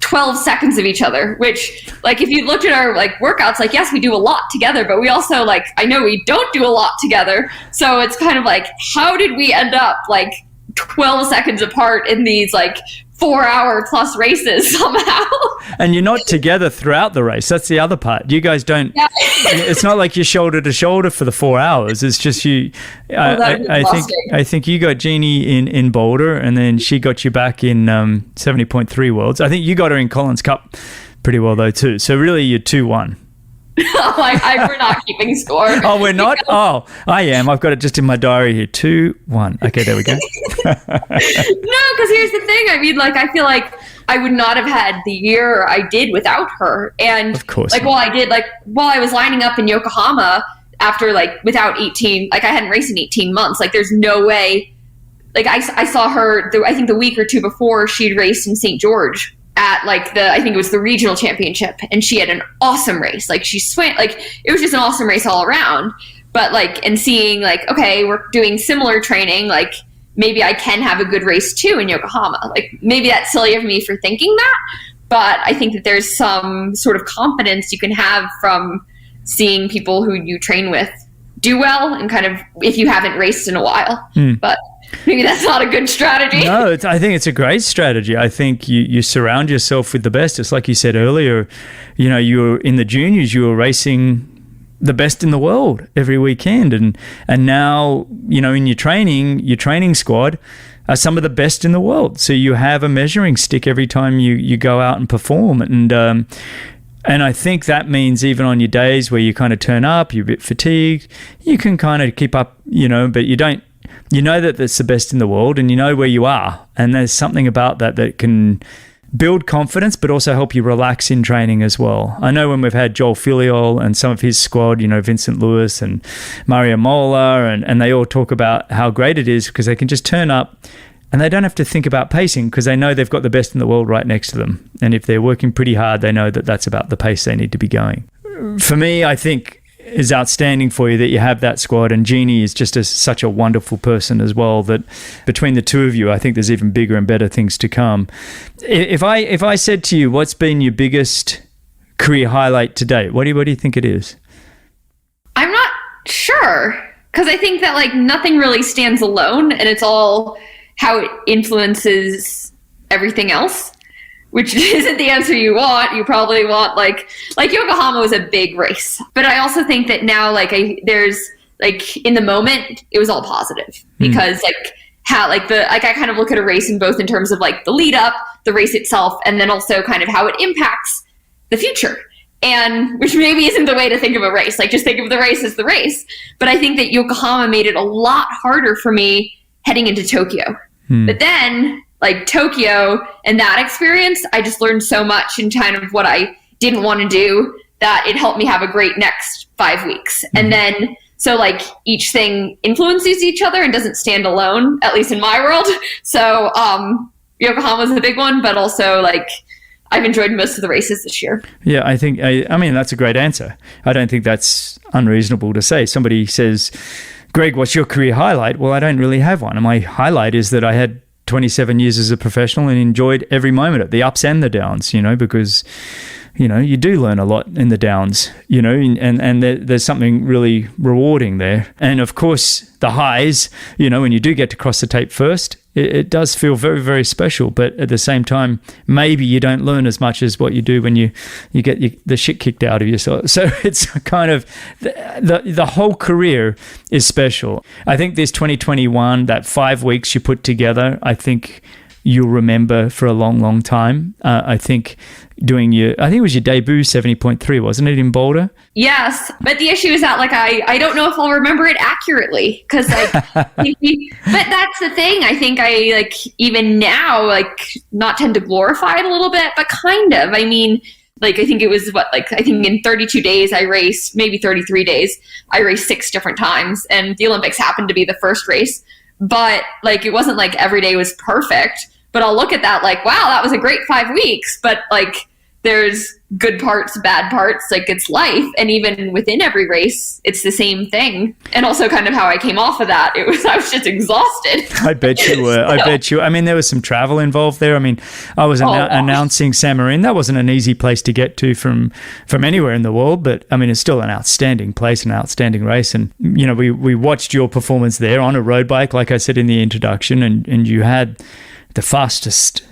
12 seconds of each other, which like if you looked at our like workouts, like yes, we do a lot together, but we also like, I know we don't do a lot together. So it's kind of like, how did we end up like 12 seconds apart in these like 4-hour plus races somehow? And you're not together throughout the race. That's the other part. You guys don't, it's not like you're shoulder to shoulder for the 4 hours. It's just you. I think you got Jeannie in Boulder, and then she got you back in 70.3 Worlds. I think you got her in Collins Cup pretty well though too. So really you're 2-1. We're not keeping score. Oh, we're not? Oh, I am. I've got it just in my diary here. 2-1. Okay, there we go. No, because here's the thing. I mean, like, I feel like I would not have had the year I did without her. And of course, like, while I was lining up in Yokohama after like without 18, like I hadn't raced in 18 months. Like, there's no way. Like, I saw her. I think the week or two before she'd raced in St. George at like I think it was the regional championship, and she had an awesome race. Like she swam, like it was just an awesome race all around. But like, and seeing like, okay, we're doing similar training, like maybe I can have a good race too in Yokohama. Like maybe that's silly of me for thinking that, but I think that there's some sort of confidence you can have from seeing people who you train with do well, and kind of if you haven't raced in a while. But maybe that's not a good strategy. No, I think it's a great strategy. I think you surround yourself with the best. It's like you said earlier, you know, you were in the juniors, you were racing the best in the world every weekend. And now, you know, in your training squad are some of the best in the world. So you have a measuring stick every time you go out and perform. And I think that means even on your days where you kind of turn up, you're a bit fatigued, you can kind of keep up, you know, but you don't. You know that that's the best in the world, and you know where you are. And there's something about that can build confidence, but also help you relax in training as well. I know when we've had Joel Filiol and some of his squad, you know, Vincent Lewis and Mario Mola, and they all talk about how great it is because they can just turn up and they don't have to think about pacing because they know they've got the best in the world right next to them. And if they're working pretty hard, they know that that's about the pace they need to be going. For me, I think is outstanding for you that you have that squad, and Jeannie is just such a wonderful person as well, that between the two of you I think there's even bigger and better things to come. If I said to you, what's been your biggest career highlight to date, what do you think it is? I'm not sure, because I think that like nothing really stands alone, and it's all how it influences everything else, which isn't the answer you want. You probably want like Yokohama was a big race, but I also think that now there's like in the moment it was all positive because like how like I kind of look at a race in both in terms of like the lead up, the race itself, and then also kind of how it impacts the future. And which maybe isn't the way to think of a race. Like just think of the race as the race. But I think that Yokohama made it a lot harder for me heading into Tokyo. But then like Tokyo and that experience, I just learned so much in kind of what I didn't want to do that it helped me have a great next 5 weeks. And then, so like each thing influences each other and doesn't stand alone, at least in my world. So Yokohama's a big one, but also like I've enjoyed most of the races this year. Yeah, I mean, that's a great answer. I don't think that's unreasonable to say. Somebody says, Greg, what's your career highlight? Well, I don't really have one. And my highlight is that I had 27 years as a professional and enjoyed every moment of it, the ups and the downs, you know, because, you know, you do learn a lot in the downs, you know, and there's something really rewarding there. And of course, the highs, you know, when you do get to cross the tape first, it does feel very, very special. But at the same time, maybe you don't learn as much as what you do when you get the shit kicked out of you. So it's kind of the whole career is special. I think this 2021, that 5 weeks you put together, I think you'll remember for a long, long time. I think it was your debut 70.3, wasn't it, in Boulder? Yes, but the issue is that like I don't know if I'll remember it accurately because like, but that's the thing. I think I like even now like not tend to glorify it a little bit, but kind of. I mean, like I think it was I think in 32 days I raced, maybe 33 days, I raced 6 different times, and the Olympics happened to be the first race. But like it wasn't like every day was perfect, but I'll look at that like, wow, that was a great 5 weeks. But like, there's good parts, bad parts, like it's life. And even within every race, it's the same thing. And also kind of how I came off of that, I was just exhausted. I bet you were. I bet you. I mean, there was some travel involved there. I mean, I was announcing Samorin. That wasn't an easy place to get to from anywhere in the world, but I mean, it's still an outstanding place, an outstanding race. And, you know, we watched your performance there on a road bike, like I said in the introduction, and you had the fastest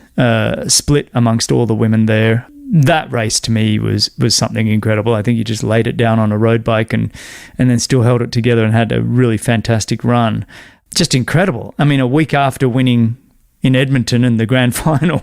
split amongst all the women there. That race to me was something incredible. I think you just laid it down on a road bike and then still held it together and had a really fantastic run. Just incredible. I mean, a week after winning in Edmonton in the Grand Final,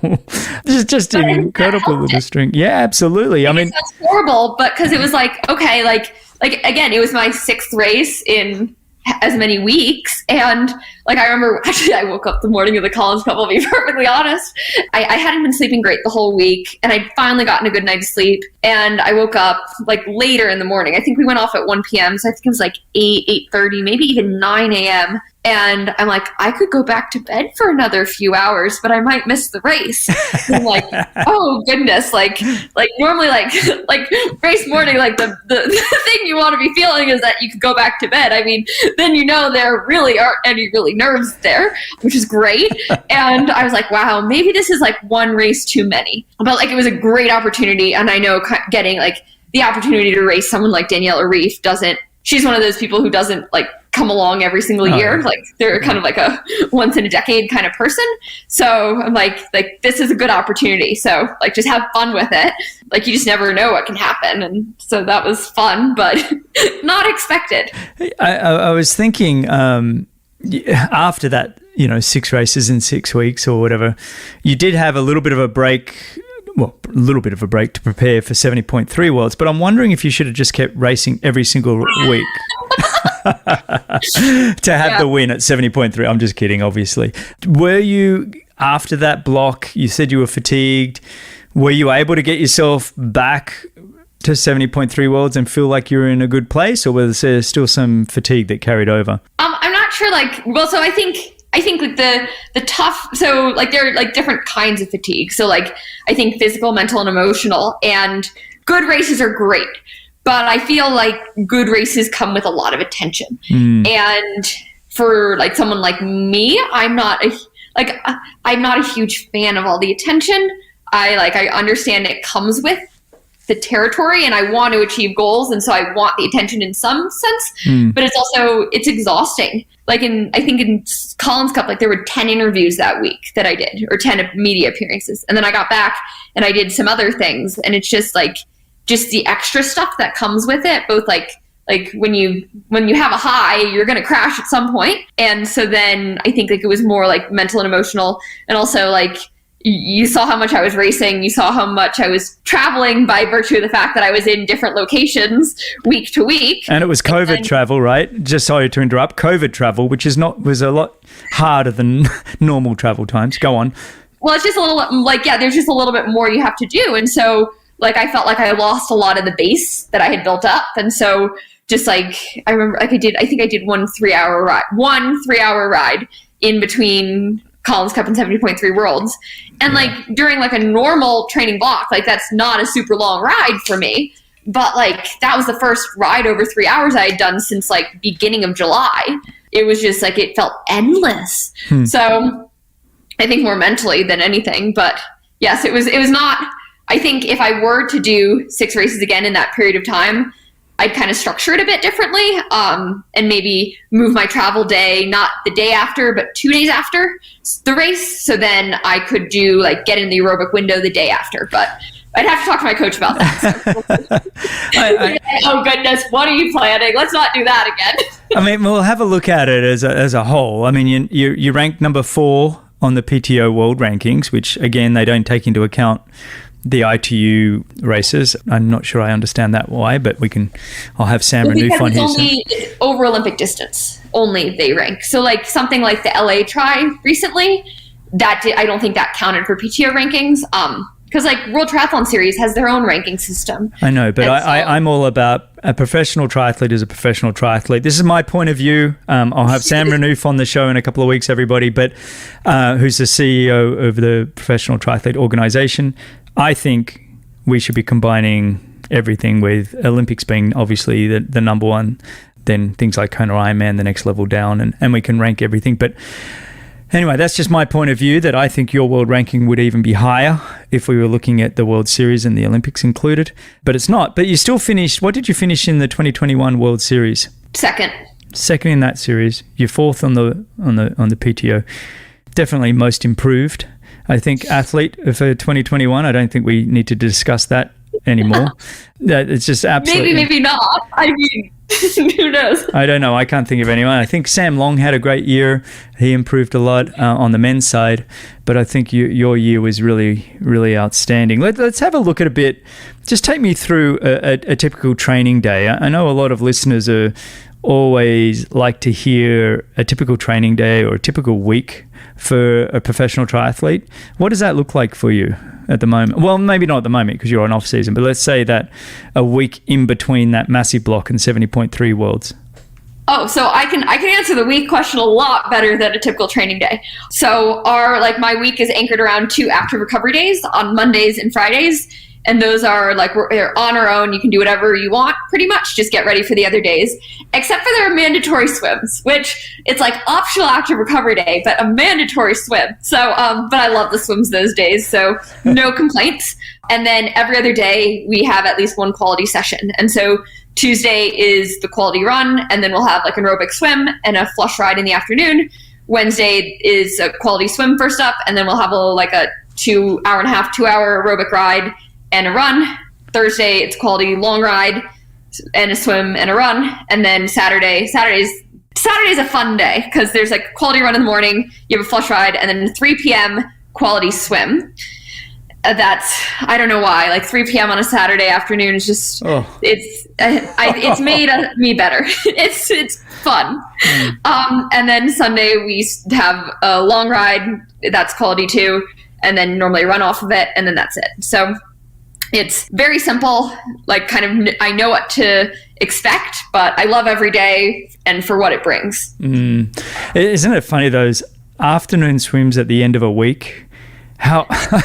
just an incredible little string. Yeah, absolutely. I mean, that's horrible, but because it was like, okay, like again, it was my 6th race in as many weeks. And like, I remember actually I woke up the morning of the Collins Cup, I'll be perfectly honest. I hadn't been sleeping great the whole week, and I'd finally gotten a good night's sleep. And I woke up like later in the morning. I think we went off at 1 p.m. So I think it was like 8:30, maybe even 9 a.m. And I'm like, I could go back to bed for another few hours, but I might miss the race. I'm like, oh goodness, like normally like race morning, like the thing you want to be feeling is that you could go back to bed. I mean, then you know there really aren't any really nerves there, which is great. And I was like, wow, maybe this is like one race too many. But like, it was a great opportunity, and I know getting like the opportunity to race someone like Danielle Reef she's one of those people who doesn't like come along every single year. Like they're kind of like a once in a decade kind of person. So I'm like this is a good opportunity. So like just have fun with it. Like you just never know what can happen. And so that was fun, but not expected. I was thinking after that, 6 races in 6 weeks or whatever, you did have a little bit of a break. Well, a little bit of a break to prepare for 70.3 Worlds, but I'm wondering if you should have just kept racing every single week to have the win at 70.3. I'm just kidding, obviously. Were you, after that block, you said you were fatigued, were you able to get yourself back to 70.3 Worlds and feel like you were in a good place, or was there still some fatigue that carried over? I'm not sure, so I think like the tough, so like there are like different kinds of fatigue. So like I think physical, mental, and emotional, and good races are great, but I feel like good races come with a lot of attention. And for like someone like me, I'm not a huge fan of all the attention. I understand it comes with the territory, and I want to achieve goals, and so I want the attention in some sense, but it's exhausting. Like I think in Collins Cup, like there were 10 interviews that week that I did, or 10 media appearances. And then I got back and I did some other things, and it's just the extra stuff that comes with it, both like when you have a high, you're going to crash at some point. And so then I think like it was more like mental and emotional, and also like you saw how much I was racing. You saw how much I was traveling by virtue of the fact that I was in different locations week to week. And it was COVID travel, right? Just sorry to interrupt. COVID travel, which was a lot harder than normal travel times. Go on. Well, it's just a little there's just a little bit more you have to do. And so like, I felt like I lost a lot of the base that I had built up. And so just like, I remember I think I did one 3-hour ride in between Collins Cup and 70.3 Worlds. And like during like a normal training block, like that's not a super long ride for me, but like that was the first ride over 3 hours I had done since like beginning of July. It was just like, it felt endless. So I think more mentally than anything, but yes, it was not, I think if I were to do 6 races again in that period of time, I'd kind of structure it a bit differently, and maybe move my travel day, not the day after, but 2 days after the race. So then I could do like get in the aerobic window the day after, but I'd have to talk to my coach about that. Oh goodness, what are you planning? Let's not do that again. I mean, we'll have a look at it as a whole. I mean, you ranked number 4 on the PTO World Rankings, which again, they don't take into account the ITU races. I'm not sure I understand that why, but I'll have Sam Renouf on here. It's over Olympic distance, only they rank. So like something like the LA Tri recently, I don't think that counted for PTO rankings, because like World Triathlon Series has their own ranking system. I know, but I'm all about a professional triathlete is a professional triathlete. This is my point of view. I'll have Sam Renouf on the show in a couple of weeks, everybody, but who's the CEO of the Professional Triathlete Organization. I think we should be combining everything, with Olympics being obviously the number one, then things like Kona Ironman the next level down, and we can rank everything. But anyway, that's just my point of view, that I think your world ranking would even be higher if we were looking at the World Series and the Olympics included, but it's not. But you still finished, what did you finish in the 2021 World Series? Second in that series. You're fourth on the PTO. Definitely most improved, I think, athlete for 2021. I don't think we need to discuss that anymore. It's just absolutely... Maybe not. I mean, who knows? I don't know. I can't think of anyone. I think Sam Long had a great year. He improved a lot on the men's side, but I think your year was really, really outstanding. Let's have a look at a bit. Just take me through a typical training day. I know a lot of listeners are always like to hear a typical training day or a typical week for a professional triathlete. What does that look like for you at the moment? Well, maybe not at the moment because you're on off season, but let's say that a week in between that massive block and 70.3 Worlds. Oh, so I can answer the week question a lot better than a typical training day. So my week is anchored around 2 active recovery days on Mondays and Fridays. And those are they're on our own. You can do whatever you want, pretty much. Just get ready for the other days, except for their mandatory swims, which it's like optional active recovery day, but a mandatory swim. So, but I love the swims those days, so no complaints. And then every other day we have at least one quality session. And so Tuesday is the quality run, and then we'll have like an aerobic swim and a flush ride in the afternoon. Wednesday is a quality swim first up, and then we'll have a 2 hour aerobic ride and a run. Thursday, it's quality long ride and a swim and a run. And then Saturday's a fun day because there's like a quality run in the morning, you have a flush ride, and then 3 p.m. quality swim. I don't know why, like 3 p.m. on a Saturday afternoon is just, it's made me better. It's fun. And then Sunday we have a long ride, that's quality 2, and then normally run off of it, and then that's it. So it's very simple, I know what to expect, but I love every day and for what it brings. Isn't it funny, those afternoon swims at the end of a week? How I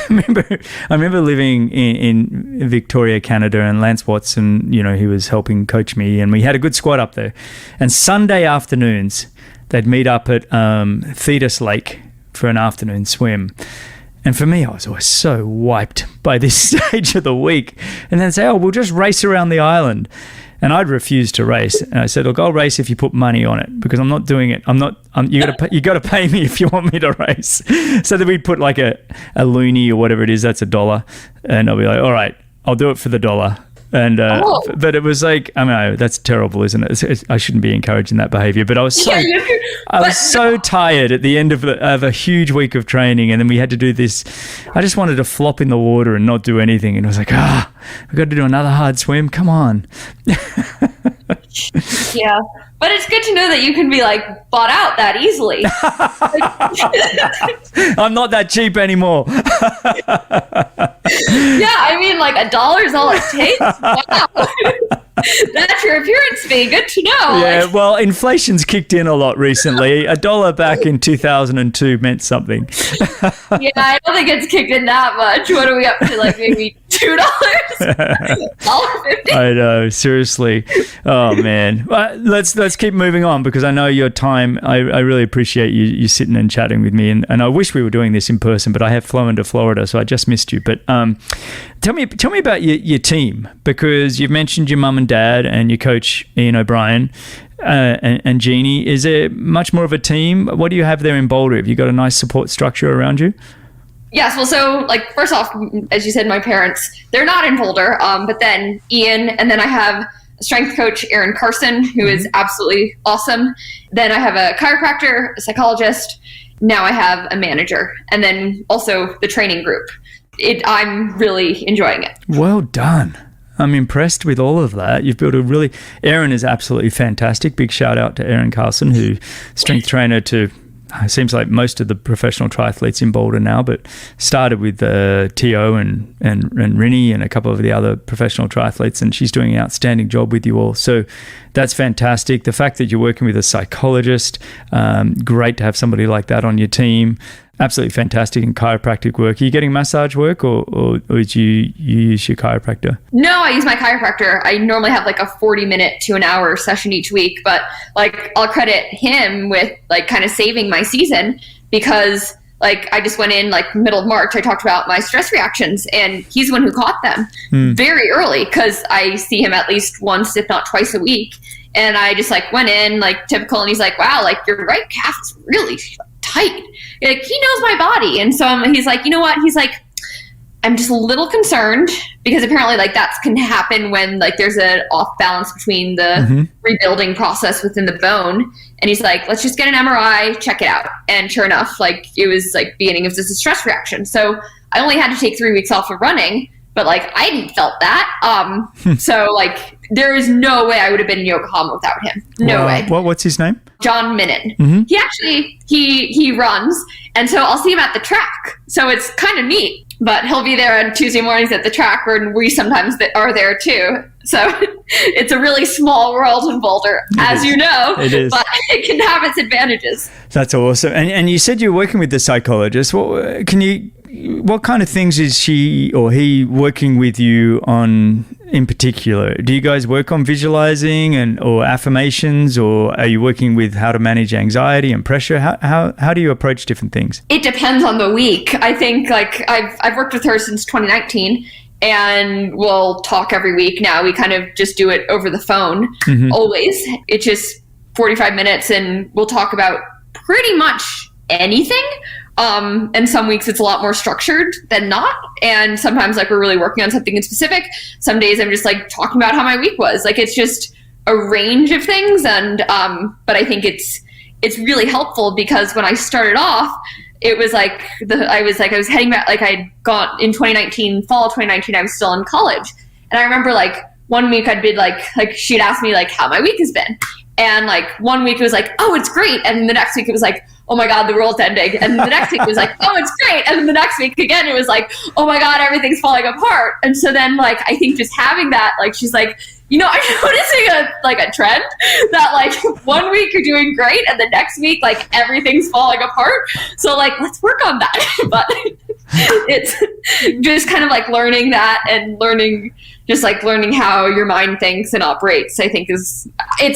remember living in Victoria, Canada, and Lance Watson, he was helping coach me, and we had a good squad up there. And Sunday afternoons, they'd meet up at Thetis Lake for an afternoon swim. And for me, I was always so wiped by this stage of the week. And then say, we'll just race around the island. And I'd refuse to race. And I said, look, I'll race if you put money on it, because I'm not doing it. You got to pay me if you want me to race. So then we'd put like a loonie or whatever it is, that's $1. And I'll be like, all right, I'll do it for the $1. And but it was like, that's terrible, isn't it? I shouldn't be encouraging that behavior. But I was so tired at the end of a huge week of training, and then we had to do this. I just wanted to flop in the water and not do anything. And I was like, I've got to do another hard swim. Come on. Yeah, but it's good to know that you can be bought out that easily. I'm not that cheap anymore. Yeah, I mean, $1 is all it takes. Wow. That's your appearance fee. Good to know. Yeah, well, inflation's kicked in a lot recently. $1 back in 2002 meant something. Yeah, I don't think it's kicked in that much. What are we up to? Maybe $2? $1.50? I know, seriously. Oh man. Let's keep moving on, because I know your time. I really appreciate you sitting and chatting with me, and I wish we were doing this in person, but I have flown to Florida, so I just missed you. But tell me about your team, because you've mentioned your mum and dad and your coach Ian O'Brien and Jeannie. Is there much more of a team? What do you have there in Boulder? Have you got a nice support structure around you? Yes. Well, so first off, as you said, my parents, they're not in Boulder, but then Ian, and then I have a strength coach, Aaron Carson, who is absolutely awesome. Then I have a chiropractor, a psychologist. Now I have a manager, and then also the training group. I'm really enjoying it. Well done. I'm impressed with all of that. You've built Aaron is absolutely fantastic. Big shout out to Aaron Carson, who strength trainer to it seems like most of the professional triathletes in Boulder now, but started with Tio and Rinny and a couple of the other professional triathletes, and she's doing an outstanding job with you all. So that's fantastic. The fact that you're working with a psychologist, great to have somebody like that on your team. Absolutely fantastic. In chiropractic work, are you getting massage work or do you use your chiropractor? No, I use my chiropractor. I normally have like a 40-minute to an hour session each week, but like I'll credit him with like kind of saving my season, because like I just went in like middle of March, I talked about my stress reactions, and he's the one who caught them very early, because I see him at least once, if not twice a week. And I just like went in like typical, and he's like, wow, like your right calf is really tight. Like, he knows my body. And so he's like, you know what? He's like, I'm just a little concerned, because apparently like that can happen when like there's an off balance between the rebuilding process within the bone. And he's like, let's just get an MRI, check it out. And sure enough, like it was like beginning of just a stress reaction. So I only had to take 3 weeks off of running, but like I hadn't felt that. So like there is no way I would have been in Yokohama without him. No way. What's his name? John Minnan. He actually, he runs. And so I'll see him at the track. So it's kind of neat. But he'll be there on Tuesday mornings at the track, and we sometimes are there too. So it's a really small world in Boulder, as you know. It is. But it can have its advantages. That's awesome. And you said you're working with the psychologist. What kind of things is she or he working with you on in particular? Do you guys work on visualizing or affirmations, or are you working with how to manage anxiety and pressure? How do you approach different things? It depends on the week. I think like I've worked with her since 2019, and we'll talk every week now. We kind of just do it over the phone always. It's just 45 minutes, and we'll talk about pretty much anything. And some weeks it's a lot more structured than not. And sometimes like we're really working on something in specific. Some days I'm just like talking about how my week was. Like it's just a range of things. And but I think it's really helpful, because when I started off, it was like I was heading back, like I'd gone in 2019, fall of 2019, I was still in college. And I remember like one week I'd be like she'd ask me like how my week has been. And like one week it was like, oh, it's great. And the next week it was like, oh my God, the world's ending. And the next week it was like, oh, it's great. And then the next week again, it was like, oh my God, everything's falling apart. And so then like, I think just having that, like, she's like, you know, I'm noticing a trend that like 1 week you're doing great, and the next week, like everything's falling apart. So like, let's work on that. But it's just kind of like learning that, and learning how your mind thinks and operates, I think it's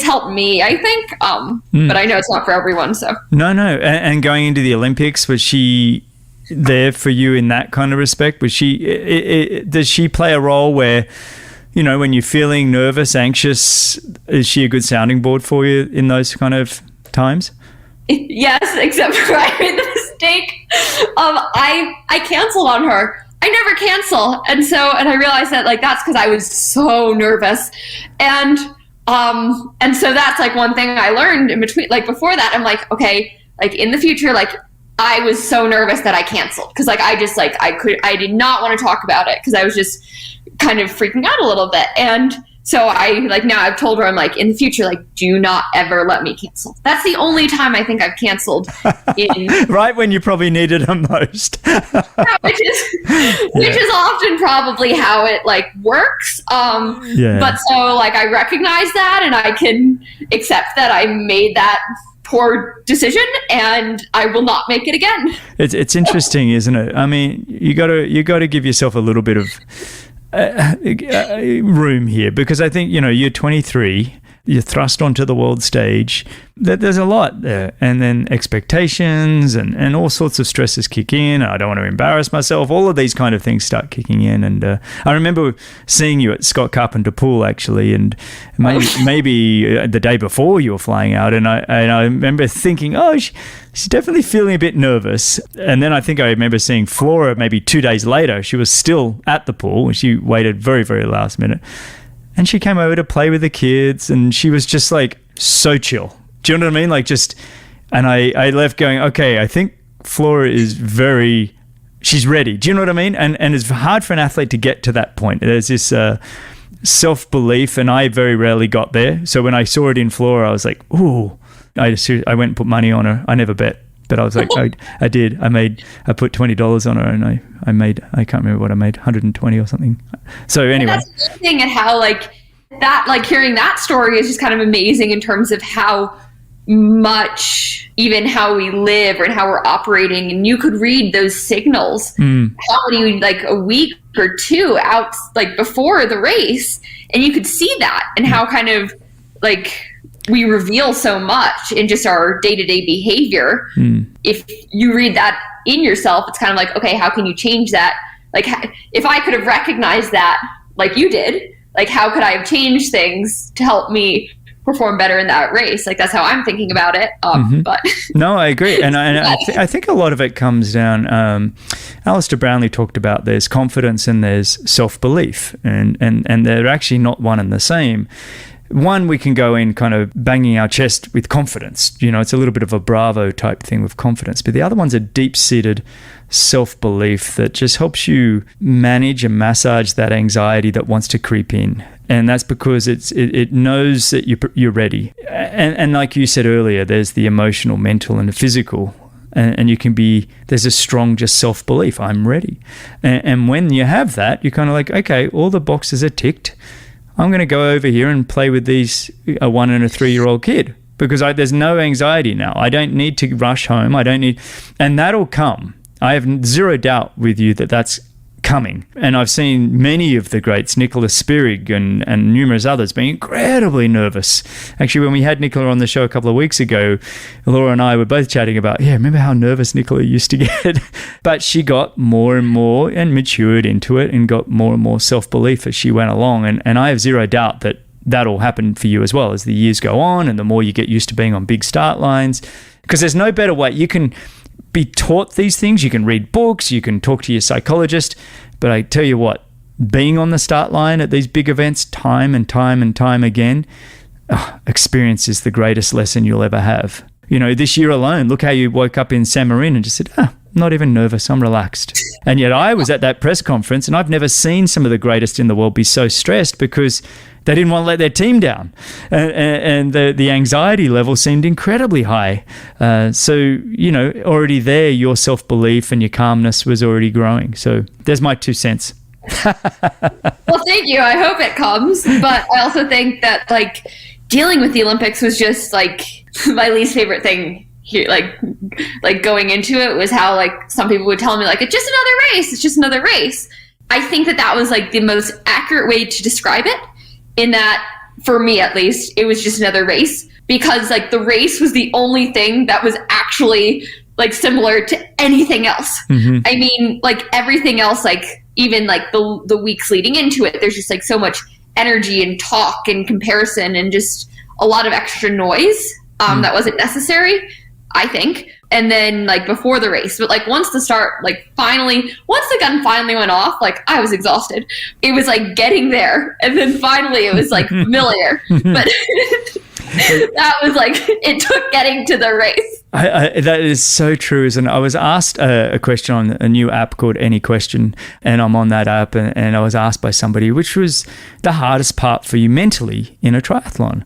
helped me, I think. But I know it's not for everyone. So no. And going into the Olympics, was she there for you in that kind of respect? Was she, does she play a role where, you know, when you're feeling nervous, anxious, is she a good sounding board for you in those kind of times? Yes, except for I made the mistake of I canceled on her. I never cancel. And I realized that like that's because I was so nervous. And so that's like one thing I learned in between, like before that, I'm like, okay, like in the future, like I was so nervous that I canceled, because like I just like I did not want to talk about it, because I was just kind of freaking out a little bit. And so I like now I've told her, I'm like, in the future, like do not ever let me cancel. That's the only time I think I've canceled right when you probably needed it most. Yeah, which is often probably how it like works. But so like I recognize that, and I can accept that I made that poor decision, and I will not make it again. It's interesting, isn't it? I mean, you got to give yourself a little bit of room here, because I think, you know, you're 23, you're thrust onto the world stage, there's a lot there, and then expectations and all sorts of stresses kick in. I don't want to embarrass myself. All of these kind of things start kicking in. And I remember seeing you at Scott Carpenter Pool, actually, and maybe the day before you were flying out, and I remember thinking, oh, she's definitely feeling a bit nervous. And then I think I remember seeing Flora maybe 2 days later. She was still at the pool, and she waited very, very last minute. And she came over to play with the kids, and she was just like so chill. Do you know what I mean? Like just, and I left going, okay, I think Flora is she's ready. Do you know what I mean? And it's hard for an athlete to get to that point. There's this self-belief, and I very rarely got there. So when I saw it in Flora, I was like, ooh. I went and put money on her. I never bet But I was like, I did. I put $20 on her, and I can't remember what I made, 120 or something. So anyway. And that's amazing, and how hearing that story is just kind of amazing in terms of how much even how we live and how we're operating, and you could read those signals how many a week or two out before the race, and you could see that, and how kind of we reveal so much in just our day-to-day behavior. If you read that in yourself, it's kind of okay, how can you change that? If I could have recognized that like you did, how could I have changed things to help me perform better in that race? That's how I'm thinking about it. But no, I agree. And I think a lot of it comes down, Alistair Brownlee talked about there's confidence and there's self-belief, and they're actually not one and the same. One, we can go in kind of banging our chest with confidence. It's a little bit of a bravo type thing with confidence. But the other one's a deep-seated self-belief that just helps you manage and massage that anxiety that wants to creep in. And that's because it knows that you're ready. And like you said earlier, there's the emotional, mental, and the physical. And you can there's a strong just self-belief. I'm ready. And when you have that, you're kind of okay, all the boxes are ticked. I'm going to go over here and play with a 1 and a 3-year-old kid because there's no anxiety now. I don't need to rush home. And that'll come. I have zero doubt with you that that's coming. And I've seen many of the greats, Nicholas Spirig and numerous others, being incredibly nervous. Actually, when we had Nicola on the show a couple of weeks ago, Laura and I were both chatting about, remember how nervous Nicola used to get? But she got more and more and matured into it and got more and more self-belief as she went along. And I have zero doubt that that'll happen for you as well as the years go on and the more you get used to being on big start lines. Because there's no better way. You can be taught these things. You can read books. You can talk to your psychologist. But I tell you what, being on the start line at these big events time and time and time again, experience is the greatest lesson you'll ever have. This year alone, look how you woke up in Samorin and just said, I'm not even nervous, I'm relaxed. And yet I was at that press conference, and I've never seen some of the greatest in the world be so stressed because they didn't want to let their team down. And the anxiety level seemed incredibly high. So, already there, your self-belief and your calmness was already growing. So there's my 2 cents. Well, thank you. I hope it comes. But I also think that dealing with the Olympics was just my least favorite thing here. Going into it was how some people would tell me it's just another race. It's just another race. I think that was the most accurate way to describe it. In that, for me at least, it was just another race because the race was the only thing that was actually similar to anything else. I mean, everything else, even the weeks leading into it, there's just so much energy and talk and comparison and just a lot of extra noise that wasn't necessary, I think. And then before the race, but once the start, once the gun finally went off, I was exhausted. It was getting there. And then finally it was familiar, but that was it took getting to the race. That is so true. And I was asked a question on a new app called AnyQuestion, and I'm on that app, and I was asked by somebody, which was the hardest part for you mentally in a triathlon?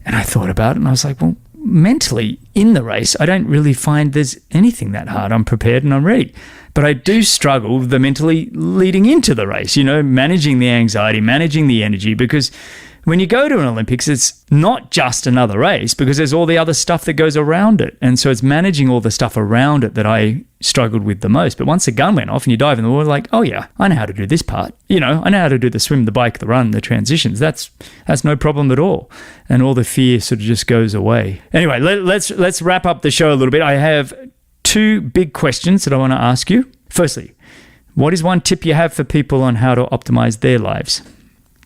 And I thought about it and I was well, mentally in the race, I don't really find there's anything that hard. I'm prepared and I'm ready. But I do struggle with the mentally leading into the race, managing the anxiety, managing the energy, because when you go to an Olympics, it's not just another race because there's all the other stuff that goes around it. And so it's managing all the stuff around it that I struggled with the most. But once the gun went off and you dive in the water, oh yeah, I know how to do this part. I know how to do the swim, the bike, the run, the transitions. That's no problem at all. And all the fear sort of just goes away. Anyway, let's wrap up the show a little bit. I have 2 big questions that I want to ask you. Firstly, what is one tip you have for people on how to optimize their lives?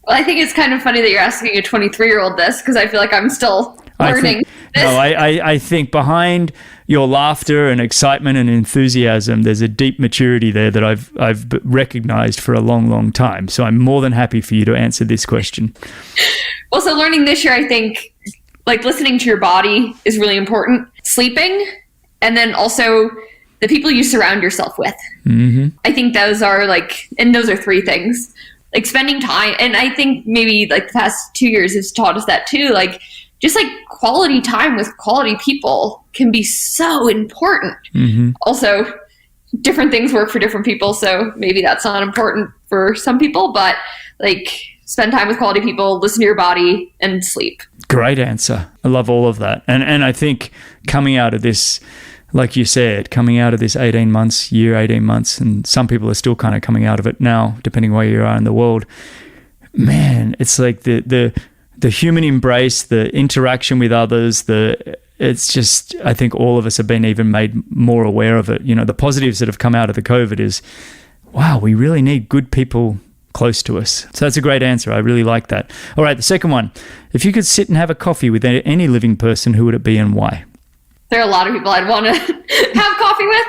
Well, I think it's kind of funny that you're asking a 23-year-old this because I feel like I'm still learning this. No, I think behind your laughter and excitement and enthusiasm, there's a deep maturity there that I've recognized for a long, long time. So I'm more than happy for you to answer this question. Well, so learning this year, I think listening to your body is really important. Sleeping, and then also the people you surround yourself with. I think those are and those are 3 things. Spending time, and I think maybe the past 2 years has taught us that too, just like quality time with quality people can be so important. Also, different things work for different people, so maybe that's not important for some people, but like spend time with quality people, listen to your body, and sleep. Great answer. I love all of that. And I think coming out of this, like you said, coming out of this 18 months, and some people are still kind of coming out of it now, depending where you are in the world. Man, it's like the human embrace, the interaction with others, it's just, I think all of us have been even made more aware of it. You know, the positives that have come out of the COVID is, wow, we really need good people close to us. So that's a great answer. I really like that. All right, the second one. If you could sit and have a coffee with any living person, who would it be and why? There are a lot of people I'd want to have coffee with.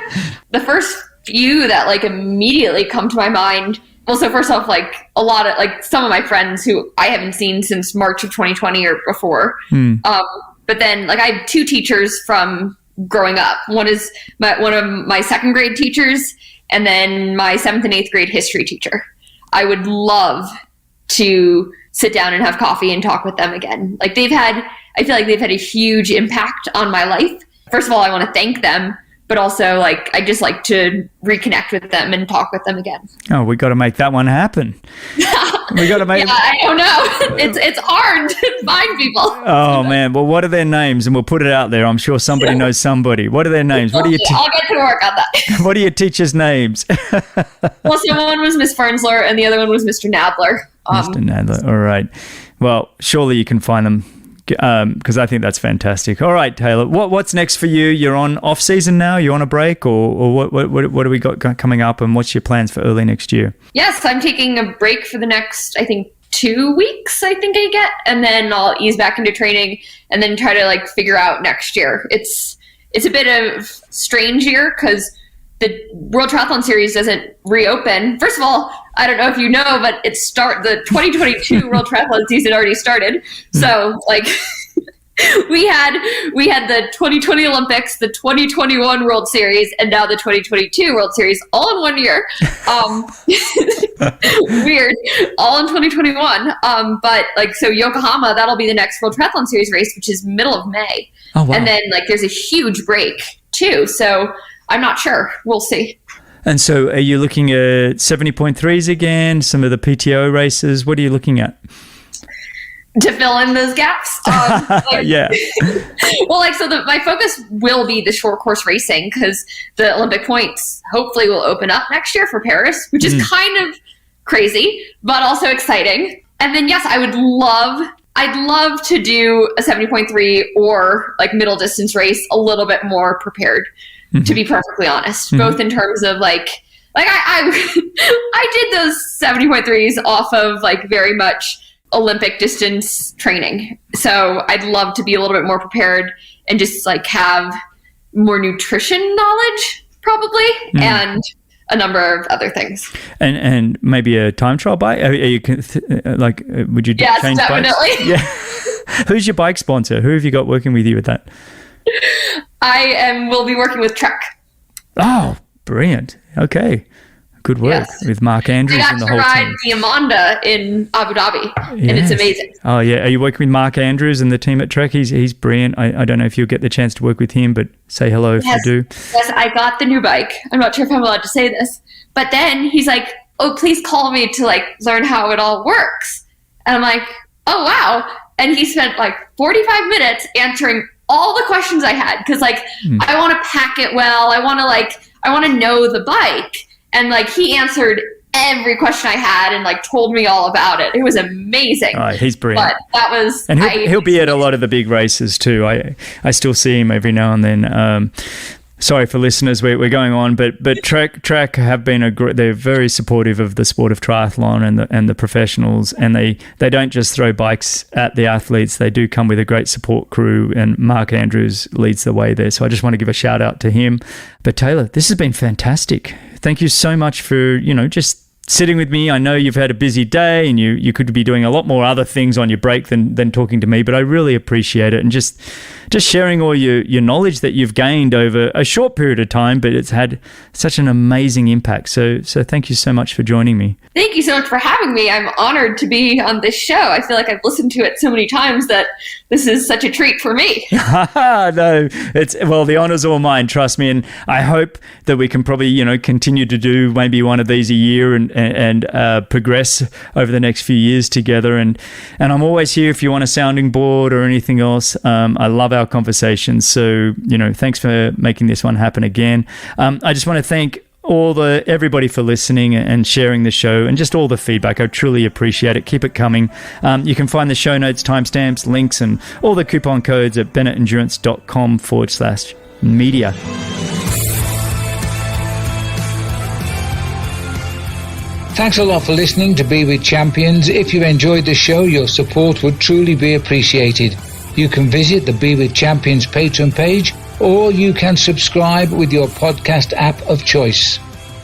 The first few that like immediately come to my mind. Well, so first off, like a lot of like some of my friends who I haven't seen since March of 2020 or before. But then like I have two teachers from growing up. One is one of my second grade teachers, and then my 7th and 8th grade history teacher. I would love to sit down and have coffee and talk with them again. Like I feel like they've had a huge impact on my life. First of all, I want to thank them, but also like I just like to reconnect with them and talk with them again. Oh, we got to make that one happen. We got to make. Yeah, I don't know. It's hard to find people. Oh man, well, what are their names? And we'll put it out there. I'm sure somebody knows somebody. What are their names? What are your? I'll get to work on that. What are your teachers' names? Well, so one was Miss Fernsler, and the other one was Mr. Nadler. Mr. Nadler. All right. Well, surely you can find them. Because I think that's fantastic. All right, Taylor, what's next for you? You're on off season now. You're on a break, or what do we got coming up, and what's your plans for early next year? Yes, I'm taking a break for the next, I think, 2 weeks. I think I get, and then I'll ease back into training, and then try to like figure out next year. It's a bit of strange year because the World Triathlon Series doesn't reopen. First of all, I don't know if you know, but the 2022 World Triathlon season already started. So like we had the 2020 Olympics, the 2021 World Series, and now the 2022 World Series all in 1 year. Weird, all in 2021. But like, so Yokohama, that'll be the next World Triathlon Series race, which is middle of May. Oh, wow. And then like there's a huge break too. So I'm not sure. We'll see. And so are you looking at 70.3s again, some of the PTO races? What are you looking at? To fill in those gaps? Yeah. Well, like, so my focus will be the short course racing because the Olympic points hopefully will open up next year for Paris, which is kind of crazy, but also exciting. And then, yes, I'd love to do a 70.3 or like middle distance race a little bit more prepared. To be perfectly honest, both in terms of like I did those 70.3s off of like very much Olympic distance training. So I'd love to be a little bit more prepared and just like have more nutrition knowledge probably and a number of other things. And maybe a time trial bike? Are you like, would you change definitely. bikes? Yeah. Who's your bike sponsor? Who have you got working with you with that? Will be working with Trek. Oh, brilliant. Okay. Good work with Mark Andrews and the whole team. I got to ride the Amanda in Abu Dhabi, and it's amazing. Oh, yeah. Are you working with Mark Andrews and the team at Trek? He's brilliant. I don't know if you'll get the chance to work with him, but say hello if you do. Yes, I got the new bike. I'm not sure if I'm allowed to say this. But then he's like, oh, please call me to like learn how it all works. And I'm like, oh, wow. And he spent like 45 minutes answering all the questions I had because like I want to pack it well. I want to know the bike. And like he answered every question I had and like told me all about it. It was amazing. Oh, he's brilliant. But that was, and he'll be at a lot of the big races too. I still see him every now and then. Sorry for listeners, we're going on, but Trek have been they're very supportive of the sport of triathlon and the professionals, and they don't just throw bikes at the athletes. They do come with a great support crew, and Mark Andrews leads the way there. So I just want to give a shout out to him. But Taylor, this has been fantastic. Thank you so much for just sitting with me. I know you've had a busy day and you could be doing a lot more other things on your break than talking to me, but I really appreciate it. And just sharing all your knowledge that you've gained over a short period of time, but it's had such an amazing impact. So thank you so much for joining me. Thank you so much for having me. I'm honored to be on this show. I feel like I've listened to it so many times that this is such a treat for me. No, the honor's all mine, trust me. And I hope that we can probably, continue to do maybe one of these a year and progress over the next few years together. And I'm always here if you want a sounding board or anything else. I love our conversations. So, thanks for making this one happen again. I just want to thank everybody for listening and sharing the show and just all the feedback. I truly appreciate it. Keep it coming. You can find the show notes, timestamps, links, and all the coupon codes at bennettendurance.com/media. Thanks a lot for listening to Be With Champions. If you enjoyed the show, your support would truly be appreciated. You can visit the Be With Champions Patreon page, or you can subscribe with your podcast app of choice.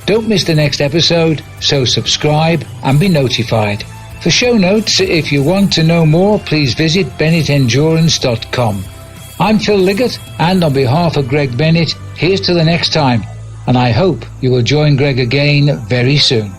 Don't miss the next episode, so subscribe and be notified. For show notes, if you want to know more, please visit bennettendurance.com. I'm Phil Liggett, and on behalf of Greg Bennett, here's to the next time, and I hope you will join Greg again very soon.